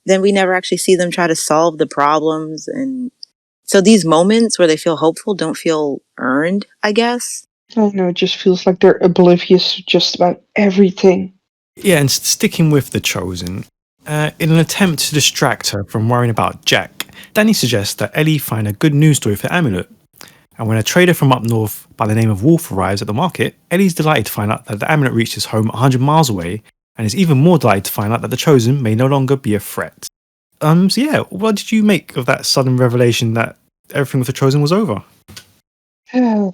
S6: then we never actually see them try to solve the problems. And so these moments where they feel hopeful don't feel earned, I guess.
S4: I don't know. It just feels like they're oblivious to just about everything.
S3: Yeah, and sticking with the chosen, in an attempt to distract her from worrying about Jack, Danny suggests that Ellie find a good news story for the amulet. And when a trader from up north by the name of Wolf arrives at the market, Ellie's delighted to find out that the amulet reached his home 100 miles away, and is even more delighted to find out that the chosen may no longer be a threat. So yeah, what did you make of that sudden revelation that everything with the chosen was over?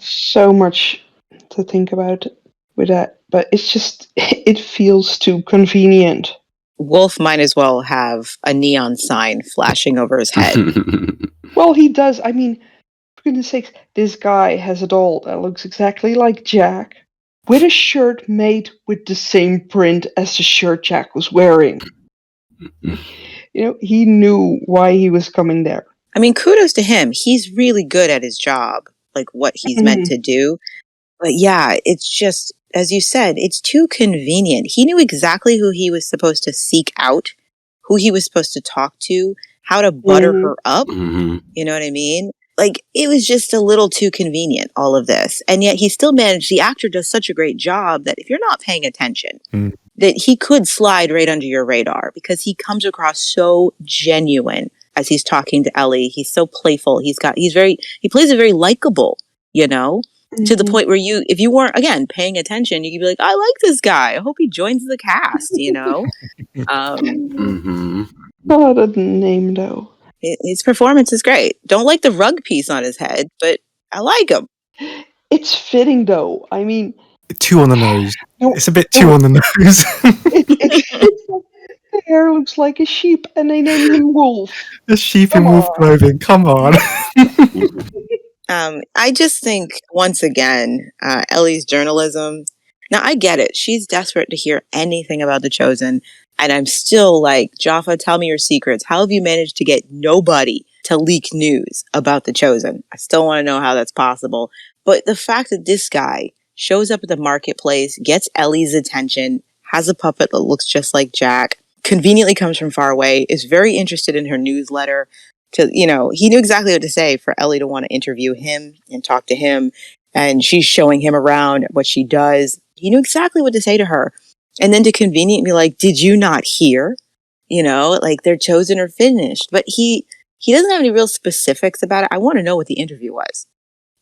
S4: So much to think about with that, but it's just, it feels too convenient.
S6: Wolf might as well have a neon sign flashing over his head.
S4: Well, he does. I mean, for goodness sakes, this guy has a doll that looks exactly like Jack, with a shirt made with the same print as the shirt Jack was wearing. You know, he knew why he was coming there.
S6: I mean, kudos to him. He's really good at his job, like what he's meant to do. But yeah, it's just, as you said, it's too convenient. He knew exactly who he was supposed to seek out, who he was supposed to talk to, how to butter her up. You know what I mean? Like, it was just a little too convenient, all of this. And yet he still managed, the actor does such a great job that if you're not paying attention, that he could slide right under your radar because he comes across so genuine as he's talking to Ellie. He's so playful. He plays it very likable, you know? To the point where if you weren't, again, paying attention, you could be like, I like this guy. I hope he joins the cast, you know?
S4: Oh, the name, though.
S6: His performance is great. Don't like the rug piece on his head, but I like him.
S4: It's fitting, though. I mean...
S3: Too on the nose. It's a bit too on the nose.
S4: The hair looks like a sheep, and they named him Wolf.
S3: A sheep in wolf clothing. Come on.
S6: I just think, once again, Ellie's journalism. Now, I get it. She's desperate to hear anything about the chosen. And I'm still like, Jaffa, tell me your secrets. How have you managed to get nobody to leak news about the chosen? I still want to know how that's possible. But the fact that this guy shows up at the marketplace, gets Ellie's attention, has a puppet that looks just like Jack, conveniently comes from far away, is very interested in her newsletter. He knew exactly what to say for Ellie to want to interview him and talk to him. And she's showing him around what she does. He knew exactly what to say to her. And then to conveniently be like, did you not hear? Like they're chosen or finished. But he doesn't have any real specifics about it. I want to know what the interview was.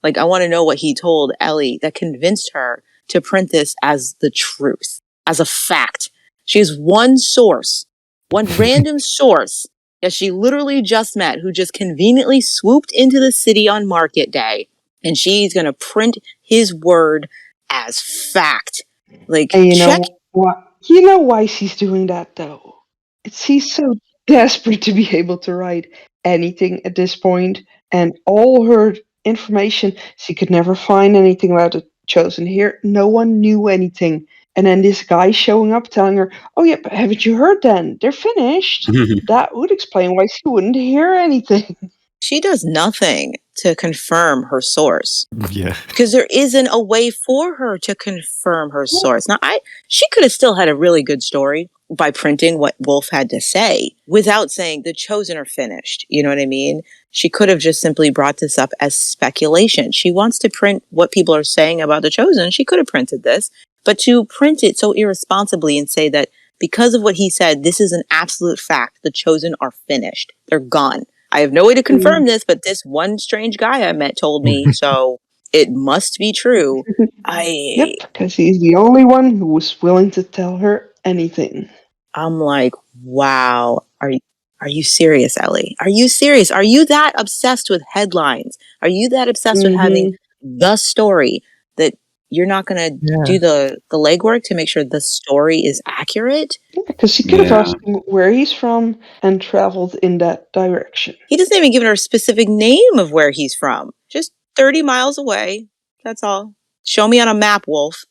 S6: Like, I want to know what he told Ellie that convinced her to print this as the truth, as a fact. She has one source, one random source that she literally just met, who just conveniently swooped into the city on market day. And she's going to print his word as fact. Like,
S4: And
S6: check.
S4: you know why she's doing that, though? She's so desperate to be able to write anything at this point, and all her information, she could never find anything about the Chosen here. No one knew anything. And then this guy showing up telling her, oh yeah, but haven't you heard then? They're finished. That would explain why she wouldn't hear anything.
S6: She does nothing to confirm her source.
S3: Yeah.
S6: Because there isn't a way for her to confirm her source. Now, she could have still had a really good story by printing what Wolf had to say without saying the Chosen are finished. You know what I mean? She could have just simply brought this up as speculation. She wants to print what people are saying about the Chosen. She could have printed this, but to print it so irresponsibly and say that because of what he said, this is an absolute fact. The Chosen are finished. They're gone. I have no way to confirm this, but this one strange guy I met told me, so it must be true.
S4: Yep, because he's the only one who was willing to tell her anything.
S6: I'm like, wow, are you serious, Ellie? Are you serious? Are you that obsessed with headlines? Are you that obsessed with having the story that you're not going to do the legwork to make sure the story is accurate?
S4: Because she could have asked him where he's from and traveled in that direction.
S6: He doesn't even give her a specific name of where he's from. Just 30 miles away. That's all. Show me on a map, Wolf.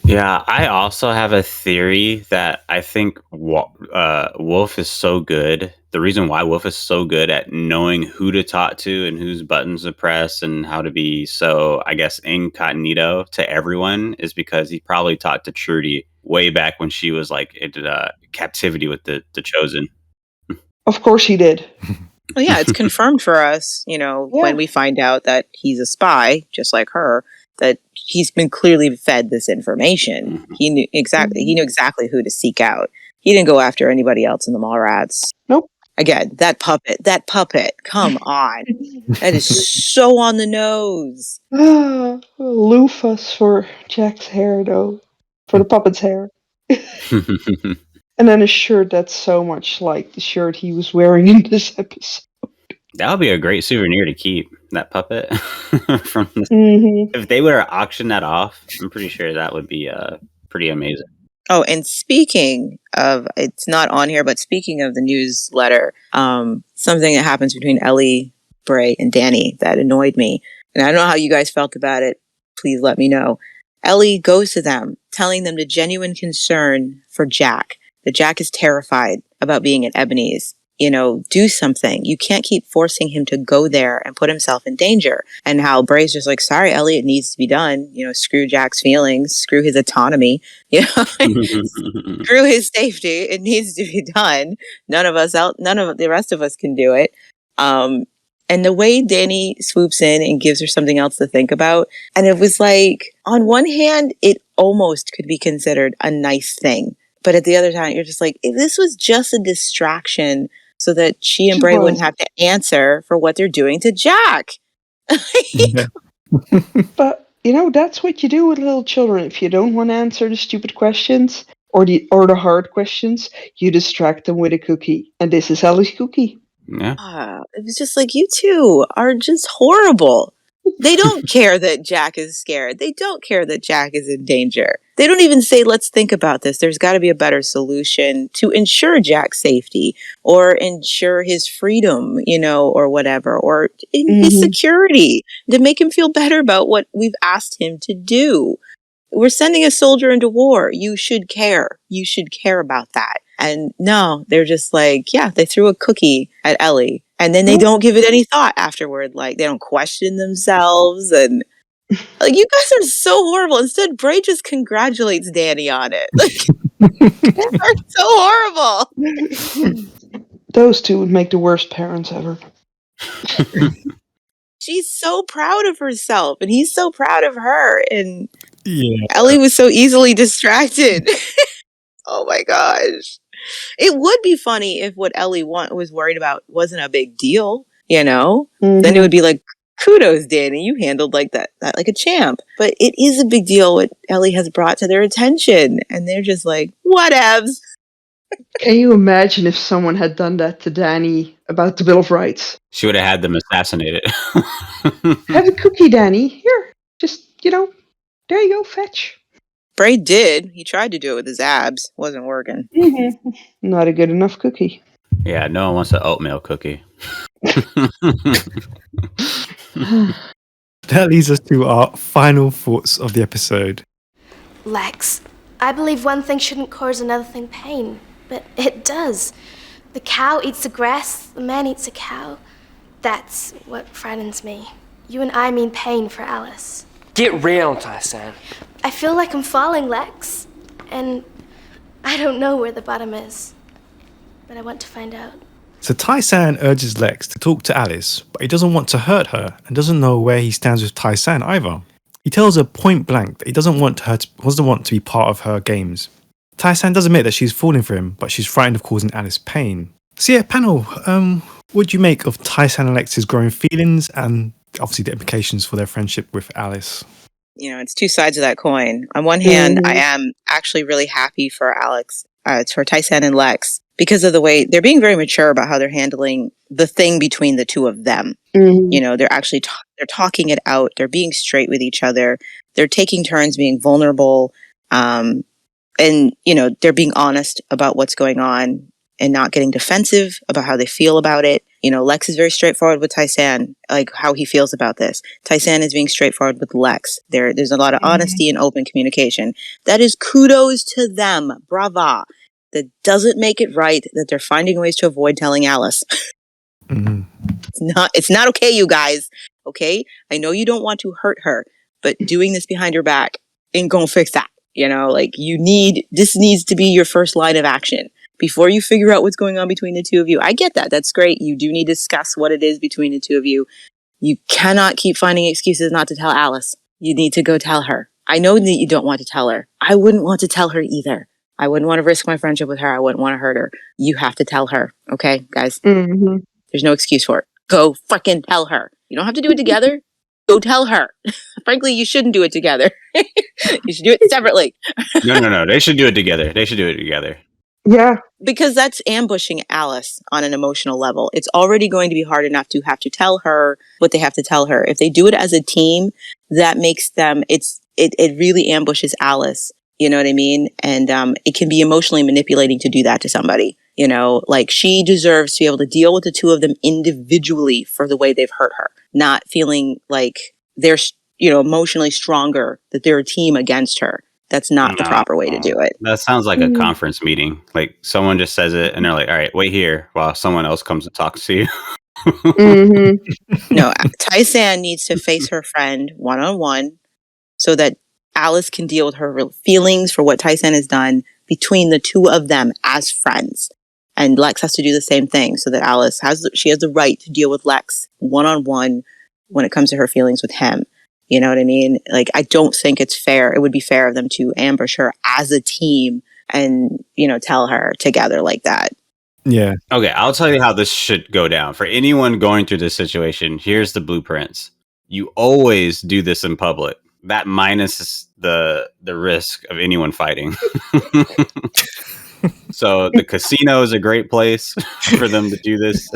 S5: Yeah, I also have a theory that I think Wolf is so good. The reason why Wolf is so good at knowing who to talk to and whose buttons to press and how to be so, I guess, incognito to everyone is because he probably talked to Trudy way back when she was like in captivity with the Chosen.
S4: Of course he did.
S6: Well, yeah, it's confirmed for us, when we find out that he's a spy, just like her, that he's been clearly fed this information. He knew exactly who to seek out. He didn't go after anybody else in the Mallrats.
S4: Nope.
S6: Again, that puppet, come on. That is so on the nose.
S4: Loofahs for Jack's hair, though. For the puppet's hair. And then a shirt that's so much like the shirt he was wearing in this episode.
S5: That would be a great souvenir to keep, that puppet. If they were to auction that off, I'm pretty sure that would be pretty amazing.
S6: Oh, and speaking of, it's not on here, but speaking of the newsletter, something that happens between Ellie, Bray, and Danny that annoyed me. And I don't know how you guys felt about it. Please let me know. Ellie goes to them, telling them the genuine concern for Jack. That Jack is terrified about being at Ebony's. Do something. You can't keep forcing him to go there and put himself in danger. And how Bray's just like, sorry, Ellie, it needs to be done. Screw Jack's feelings, screw his autonomy, screw his safety. It needs to be done. None of the rest of us can do it. And the way Danny swoops in and gives her something else to think about. And it was like, on one hand, it almost could be considered a nice thing. But at the other time, you're just like, if this was just a distraction so that she and Bray wouldn't have to answer for what they're doing to Jack.
S4: But, that's what you do with little children. If you don't want to answer the stupid questions or the hard questions, you distract them with a cookie. And this is Ellie's cookie.
S5: Yeah.
S6: It was just like, you two are just horrible. They don't care that Jack is scared. They don't care that Jack is in danger. They don't even say, let's think about this. There's got to be a better solution to ensure Jack's safety or ensure his freedom, or whatever, or his security, to make him feel better about what we've asked him to do. We're sending a soldier into war. You should care. You should care about that. And no, they're just like, yeah, they threw a cookie at Ellie. And then they don't give it any thought afterward. Like, they don't question themselves. And Like, you guys are so horrible. Instead, Bray just congratulates Danny on it. Like, they're so horrible.
S4: Those two would make the worst parents ever.
S6: She's so proud of herself, and he's so proud of her. And
S3: Yeah.
S6: Ellie was so easily distracted. Oh my gosh. It would be funny if what Ellie was worried about wasn't a big deal, you know? Then it would be like, kudos, Danny, you handled that like a champ. But it is a big deal what Ellie has brought to their attention. And they're just like, whatevs.
S4: Can you imagine if someone had done that to Danny about the Bill of Rights?
S5: She would have had them assassinated.
S4: Have a cookie, Danny. Here, just, there you go, fetch.
S6: Bray did. He tried to do it with his abs. Wasn't working.
S4: Not a good enough cookie.
S5: Yeah, no one wants an oatmeal cookie.
S3: That leads us to our final thoughts of the episode.
S7: Lex, I believe one thing shouldn't cause another thing pain, but it does. The cow eats the grass, the man eats a cow. That's what frightens me. You and I mean pain for Alice.
S2: Get real, Tai-san.
S7: I feel like I'm falling, Lex, and I don't know where the bottom is, but I want to find out.
S3: So Tai-san urges Lex to talk to Alice, but he doesn't want to hurt her and doesn't know where he stands with Tai-san either. He tells her point blank that he doesn't want to be part of her games. Tai-san does admit that she's falling for him, but she's frightened of causing Alice pain. So yeah, panel, what do you make of Tai-san and Alex's growing feelings and obviously the implications for their friendship with Alice?
S6: It's two sides of that coin. On one hand, I am actually really happy for Alex, for Tai-san and Lex, because of the way they're being very mature about how they're handling the thing between the two of them. They're actually they're talking it out. They're being straight with each other. They're taking turns being vulnerable. And, they're being honest about what's going on and not getting defensive about how they feel about it. Lex is very straightforward with Tai-san, like how he feels about this. Tai-san is being straightforward with Lex. There's a lot of honesty and open communication. That is kudos to them. Brava. That doesn't make it right that they're finding ways to avoid telling Alice. It's not okay, you guys. Okay? I know you don't want to hurt her, but doing this behind her back ain't gonna fix that. This needs to be your first line of action before you figure out what's going on between the two of you. I get that. That's great. You do need to discuss what it is between the two of you. You cannot keep finding excuses not to tell Alice. You need to go tell her. I know that you don't want to tell her. I wouldn't want to tell her either. I wouldn't want to risk my friendship with her. I wouldn't want to hurt her. You have to tell her. Okay, guys? There's no excuse for it. Go fucking tell her. You don't have to do it together. Go tell her. Frankly, you shouldn't do it together. You should do it separately.
S5: No. They should do it together.
S4: Yeah.
S6: Because that's ambushing Alice on an emotional level. It's already going to be hard enough to have to tell her what they have to tell her. If they do it as a team, that makes them, it really ambushes Alice. You know what I mean? And it can be emotionally manipulating to do that to somebody. Like she deserves to be able to deal with the two of them individually for the way they've hurt her, not feeling like they're, emotionally stronger, that they're a team against her. That's not the proper way to do it.
S5: That sounds like a conference meeting. Like someone just says it and they're like, all right, wait here while someone else comes and talks to you.
S6: No, Tai-san needs to face her friend one-on-one so that Alice can deal with her real feelings for what Tai-san has done between the two of them as friends. And Lex has to do the same thing so that Alice has the right to deal with Lex one-on-one when it comes to her feelings with him. You know what I mean? Like, I don't think it's fair. It would be fair of them to ambush her as a team and, tell her together like that.
S3: Yeah.
S5: Okay, I'll tell you how this should go down. For anyone going through this situation, here's the blueprints. You always do this in public. That minus the risk of anyone fighting. So the casino is a great place for them to do this.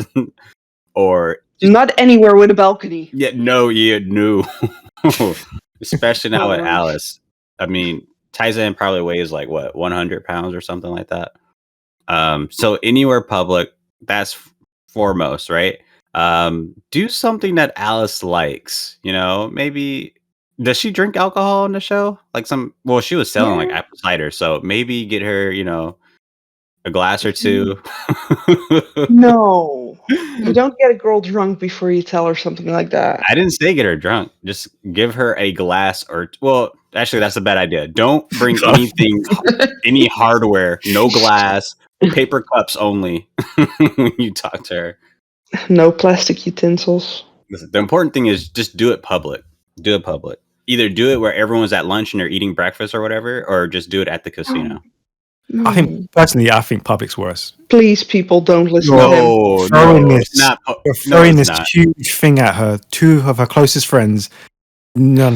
S5: Or
S4: not anywhere with a balcony.
S5: No. Especially now with Alice. I mean, Tai-san probably weighs like 100 pounds or something like that. So anywhere public, that's foremost, right? Do something that Alice likes. Maybe. Does she drink alcohol on the show? Like she was selling like apple cider, so maybe get her, a glass or two.
S4: No. You don't get a girl drunk before you tell her something like that.
S5: I didn't say get her drunk. Just give her a glass or well, actually that's a bad idea. Don't bring anything, any hardware, no glass, paper cups only when you talk to her.
S4: No plastic utensils.
S5: Listen, the important thing is just do it public. Do it public. Either do it where everyone's at lunch and they're eating breakfast or whatever, or just do it at the casino.
S4: No.
S3: I think public's worse.
S4: Please, people, don't listen to him.
S5: No,
S3: Throwing
S5: no,
S3: this,
S5: it's not.
S3: you're
S5: No,
S3: throwing
S5: it's
S3: this
S5: not.
S3: huge thing at her. Two of her closest friends. No.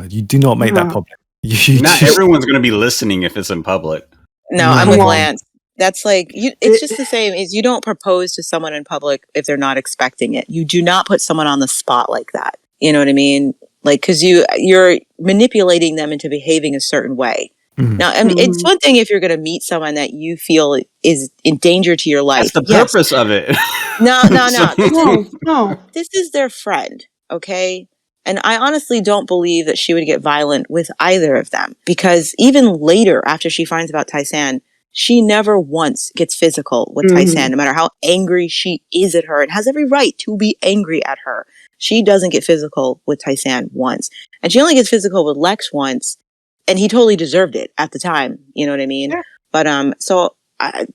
S3: You do not make that
S4: No.
S3: public. You
S5: Not
S3: just-
S5: everyone's going to be listening if it's in public.
S6: No,
S3: No.
S6: I'm with
S4: Come on.
S6: Lance. That's like it's just the same as you don't propose to someone in public if they're not expecting it. You do not put someone on the spot like that. You know what I mean? Like because you're manipulating them into behaving a certain way.
S3: Mhm.
S6: Now, I mean, it's one thing if you're going to meet someone that you feel is in danger to your life.
S5: That's the
S6: Yes.
S5: purpose of it.
S6: No.
S4: No.
S6: This is their friend, okay? And I honestly don't believe that she would get violent with either of them because even later, after she finds about Tysan, she never once gets physical with Tysan, no matter how angry she is at her and has every right to be angry at her. She doesn't get physical with Tysan once. And she only gets physical with Lex once, and he totally deserved it at the time. You know what I mean?
S4: Yeah.
S6: But so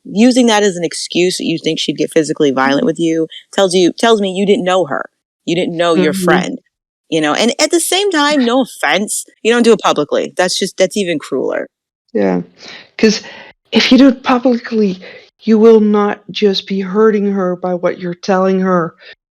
S6: using that as an excuse that you think she'd get physically violent with you tells me you didn't know her. You didn't know your friend. You know, and at the same time, no offense, you don't do it publicly. That's even crueler.
S4: Yeah. Because if you do it publicly, you will not just be hurting her by what you're telling her.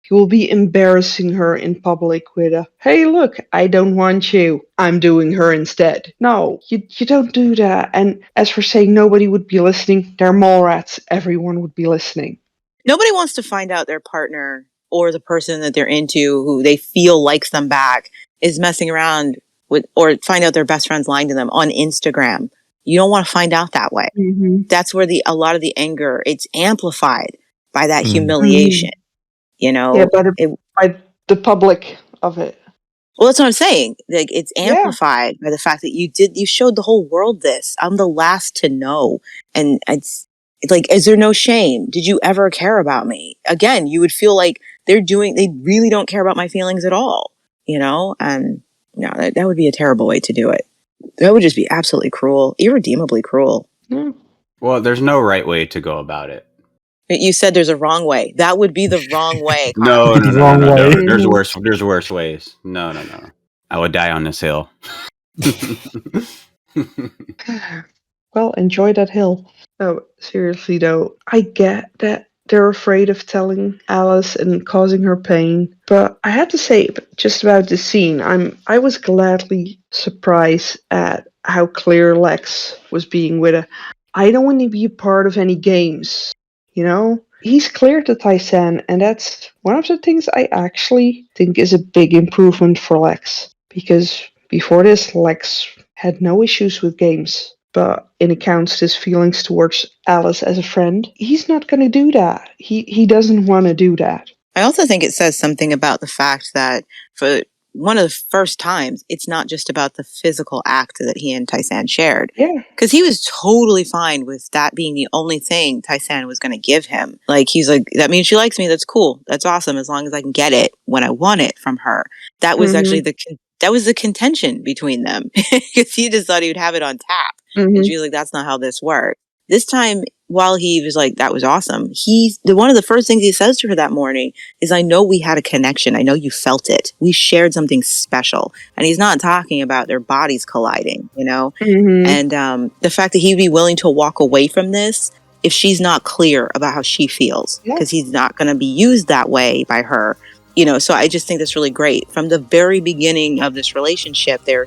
S4: You will be embarrassing her in public with a, hey, look, I don't want you. I'm doing her instead. No, you don't do that. And as for saying nobody would be listening, they're mole rats. Everyone would be listening.
S6: Nobody wants to find out their partner or the person that they're into who they feel likes them back is messing around with, or find out their best friend's lying to them on Instagram. You don't want to find out that way. That's where a lot of the anger, it's amplified by that humiliation. You know,
S4: Yeah, by the public of it.
S6: Well, that's what I'm saying. Like, it's amplified by the fact that you showed the whole world this. I'm the last to know. And it's like, is there no shame? Did you ever care about me? Again, you would feel like they really don't care about my feelings at all, you know? And no, that would be a terrible way to do it. That would just be absolutely cruel, irredeemably cruel.
S4: Yeah.
S5: Well, there's no right way to go about it.
S6: You said there's a wrong way. That would be the wrong way.
S5: No.
S3: Wrong way.
S5: There's worse ways. No. I would die on this hill.
S4: Well, enjoy that hill. No, seriously though, I get that they're afraid of telling Alice and causing her pain, but I have to say, just about this scene, I was gladly surprised at how clear Lex was being with her. I don't want to be a part of any games, you know? He's clear to Tysan, and that's one of the things I actually think is a big improvement for Lex, because before this, Lex had no issues with games. But in accounts his feelings towards Alice as a friend, he's not going to do that. He doesn't want to do that.
S6: I also think it says something about the fact that for one of the first times, it's not just about the physical act that he and Tysan shared.
S4: Yeah.
S6: Because he was totally fine with that being the only thing Tysan was going to give him. Like, he's like, that means she likes me. That's cool. That's awesome. As long as I can get it when I want it from her. That was actually the contention between them. Because he just thought he would have it on tap. And she was like, that's not how this works. This time, while he was like, that was awesome, one of the first things he says to her that morning is, I know we had a connection. I know you felt it. We shared something special. And he's not talking about their bodies colliding, you know? And the fact that he'd be willing to walk away from this if she's not clear about how she feels, because he's not going to be used that way by her. You know, so I just think that's really great. From the very beginning of this relationship, they're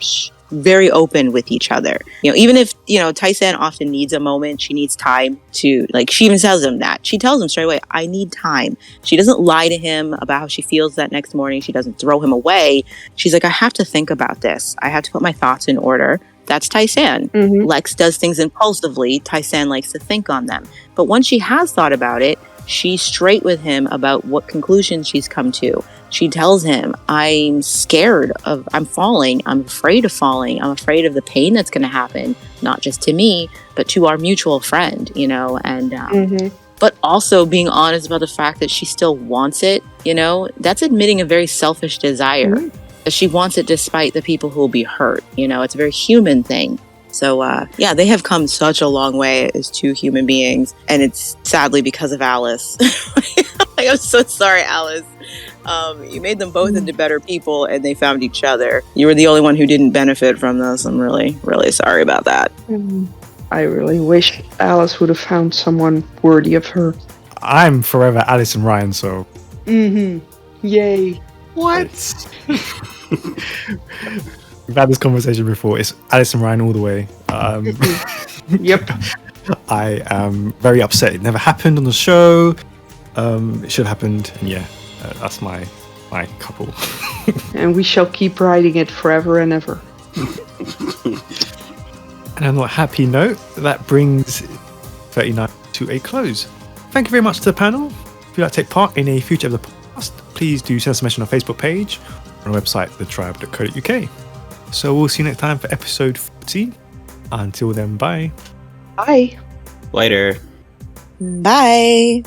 S6: very open with each other. You know, even if, you know, Tysan often needs a moment, she needs time to, like, she even tells him that. She tells him straight away, I need time. She doesn't lie to him about how she feels that next morning. She doesn't throw him away. She's like, I have to think about this. I have to put my thoughts in order. That's Tysan. Lex does things impulsively. Tysan likes to think on them. But once she has thought about it, she's straight with him about what conclusions she's come to. She tells him, I'm falling. I'm afraid of falling. I'm afraid of the pain that's going to happen, not just to me, but to our mutual friend, you know, and, but also being honest about the fact that she still wants it, you know, that's admitting a very selfish desire. That she wants it despite the people who will be hurt, you know, it's a very human thing. So, yeah, they have come such a long way as two human beings, and it's sadly because of Alice. Like, I'm so sorry, Alice. You made them both into better people, and they found each other. You were the only one who didn't benefit from this. I'm really, really sorry about that.
S4: I really wish Alice would have found someone worthy of her.
S3: I'm forever Alice and Ryan, so.
S4: Yay.
S3: What? We've had this conversation before. It's Alice and Ryan all the way.
S4: Yep.
S3: I am very upset. It never happened on the show. It should have happened. And yeah, that's my couple.
S4: And we shall keep riding it forever and ever.
S3: And on that happy note, that brings 39 to a close. Thank you very much to the panel. If you'd like to take part in a future of the podcast, please do send us a message on our Facebook page or on our website, thetribe.co.uk. So we'll see you next time for episode 14. Until then, bye.
S4: Bye.
S5: Later.
S6: Bye.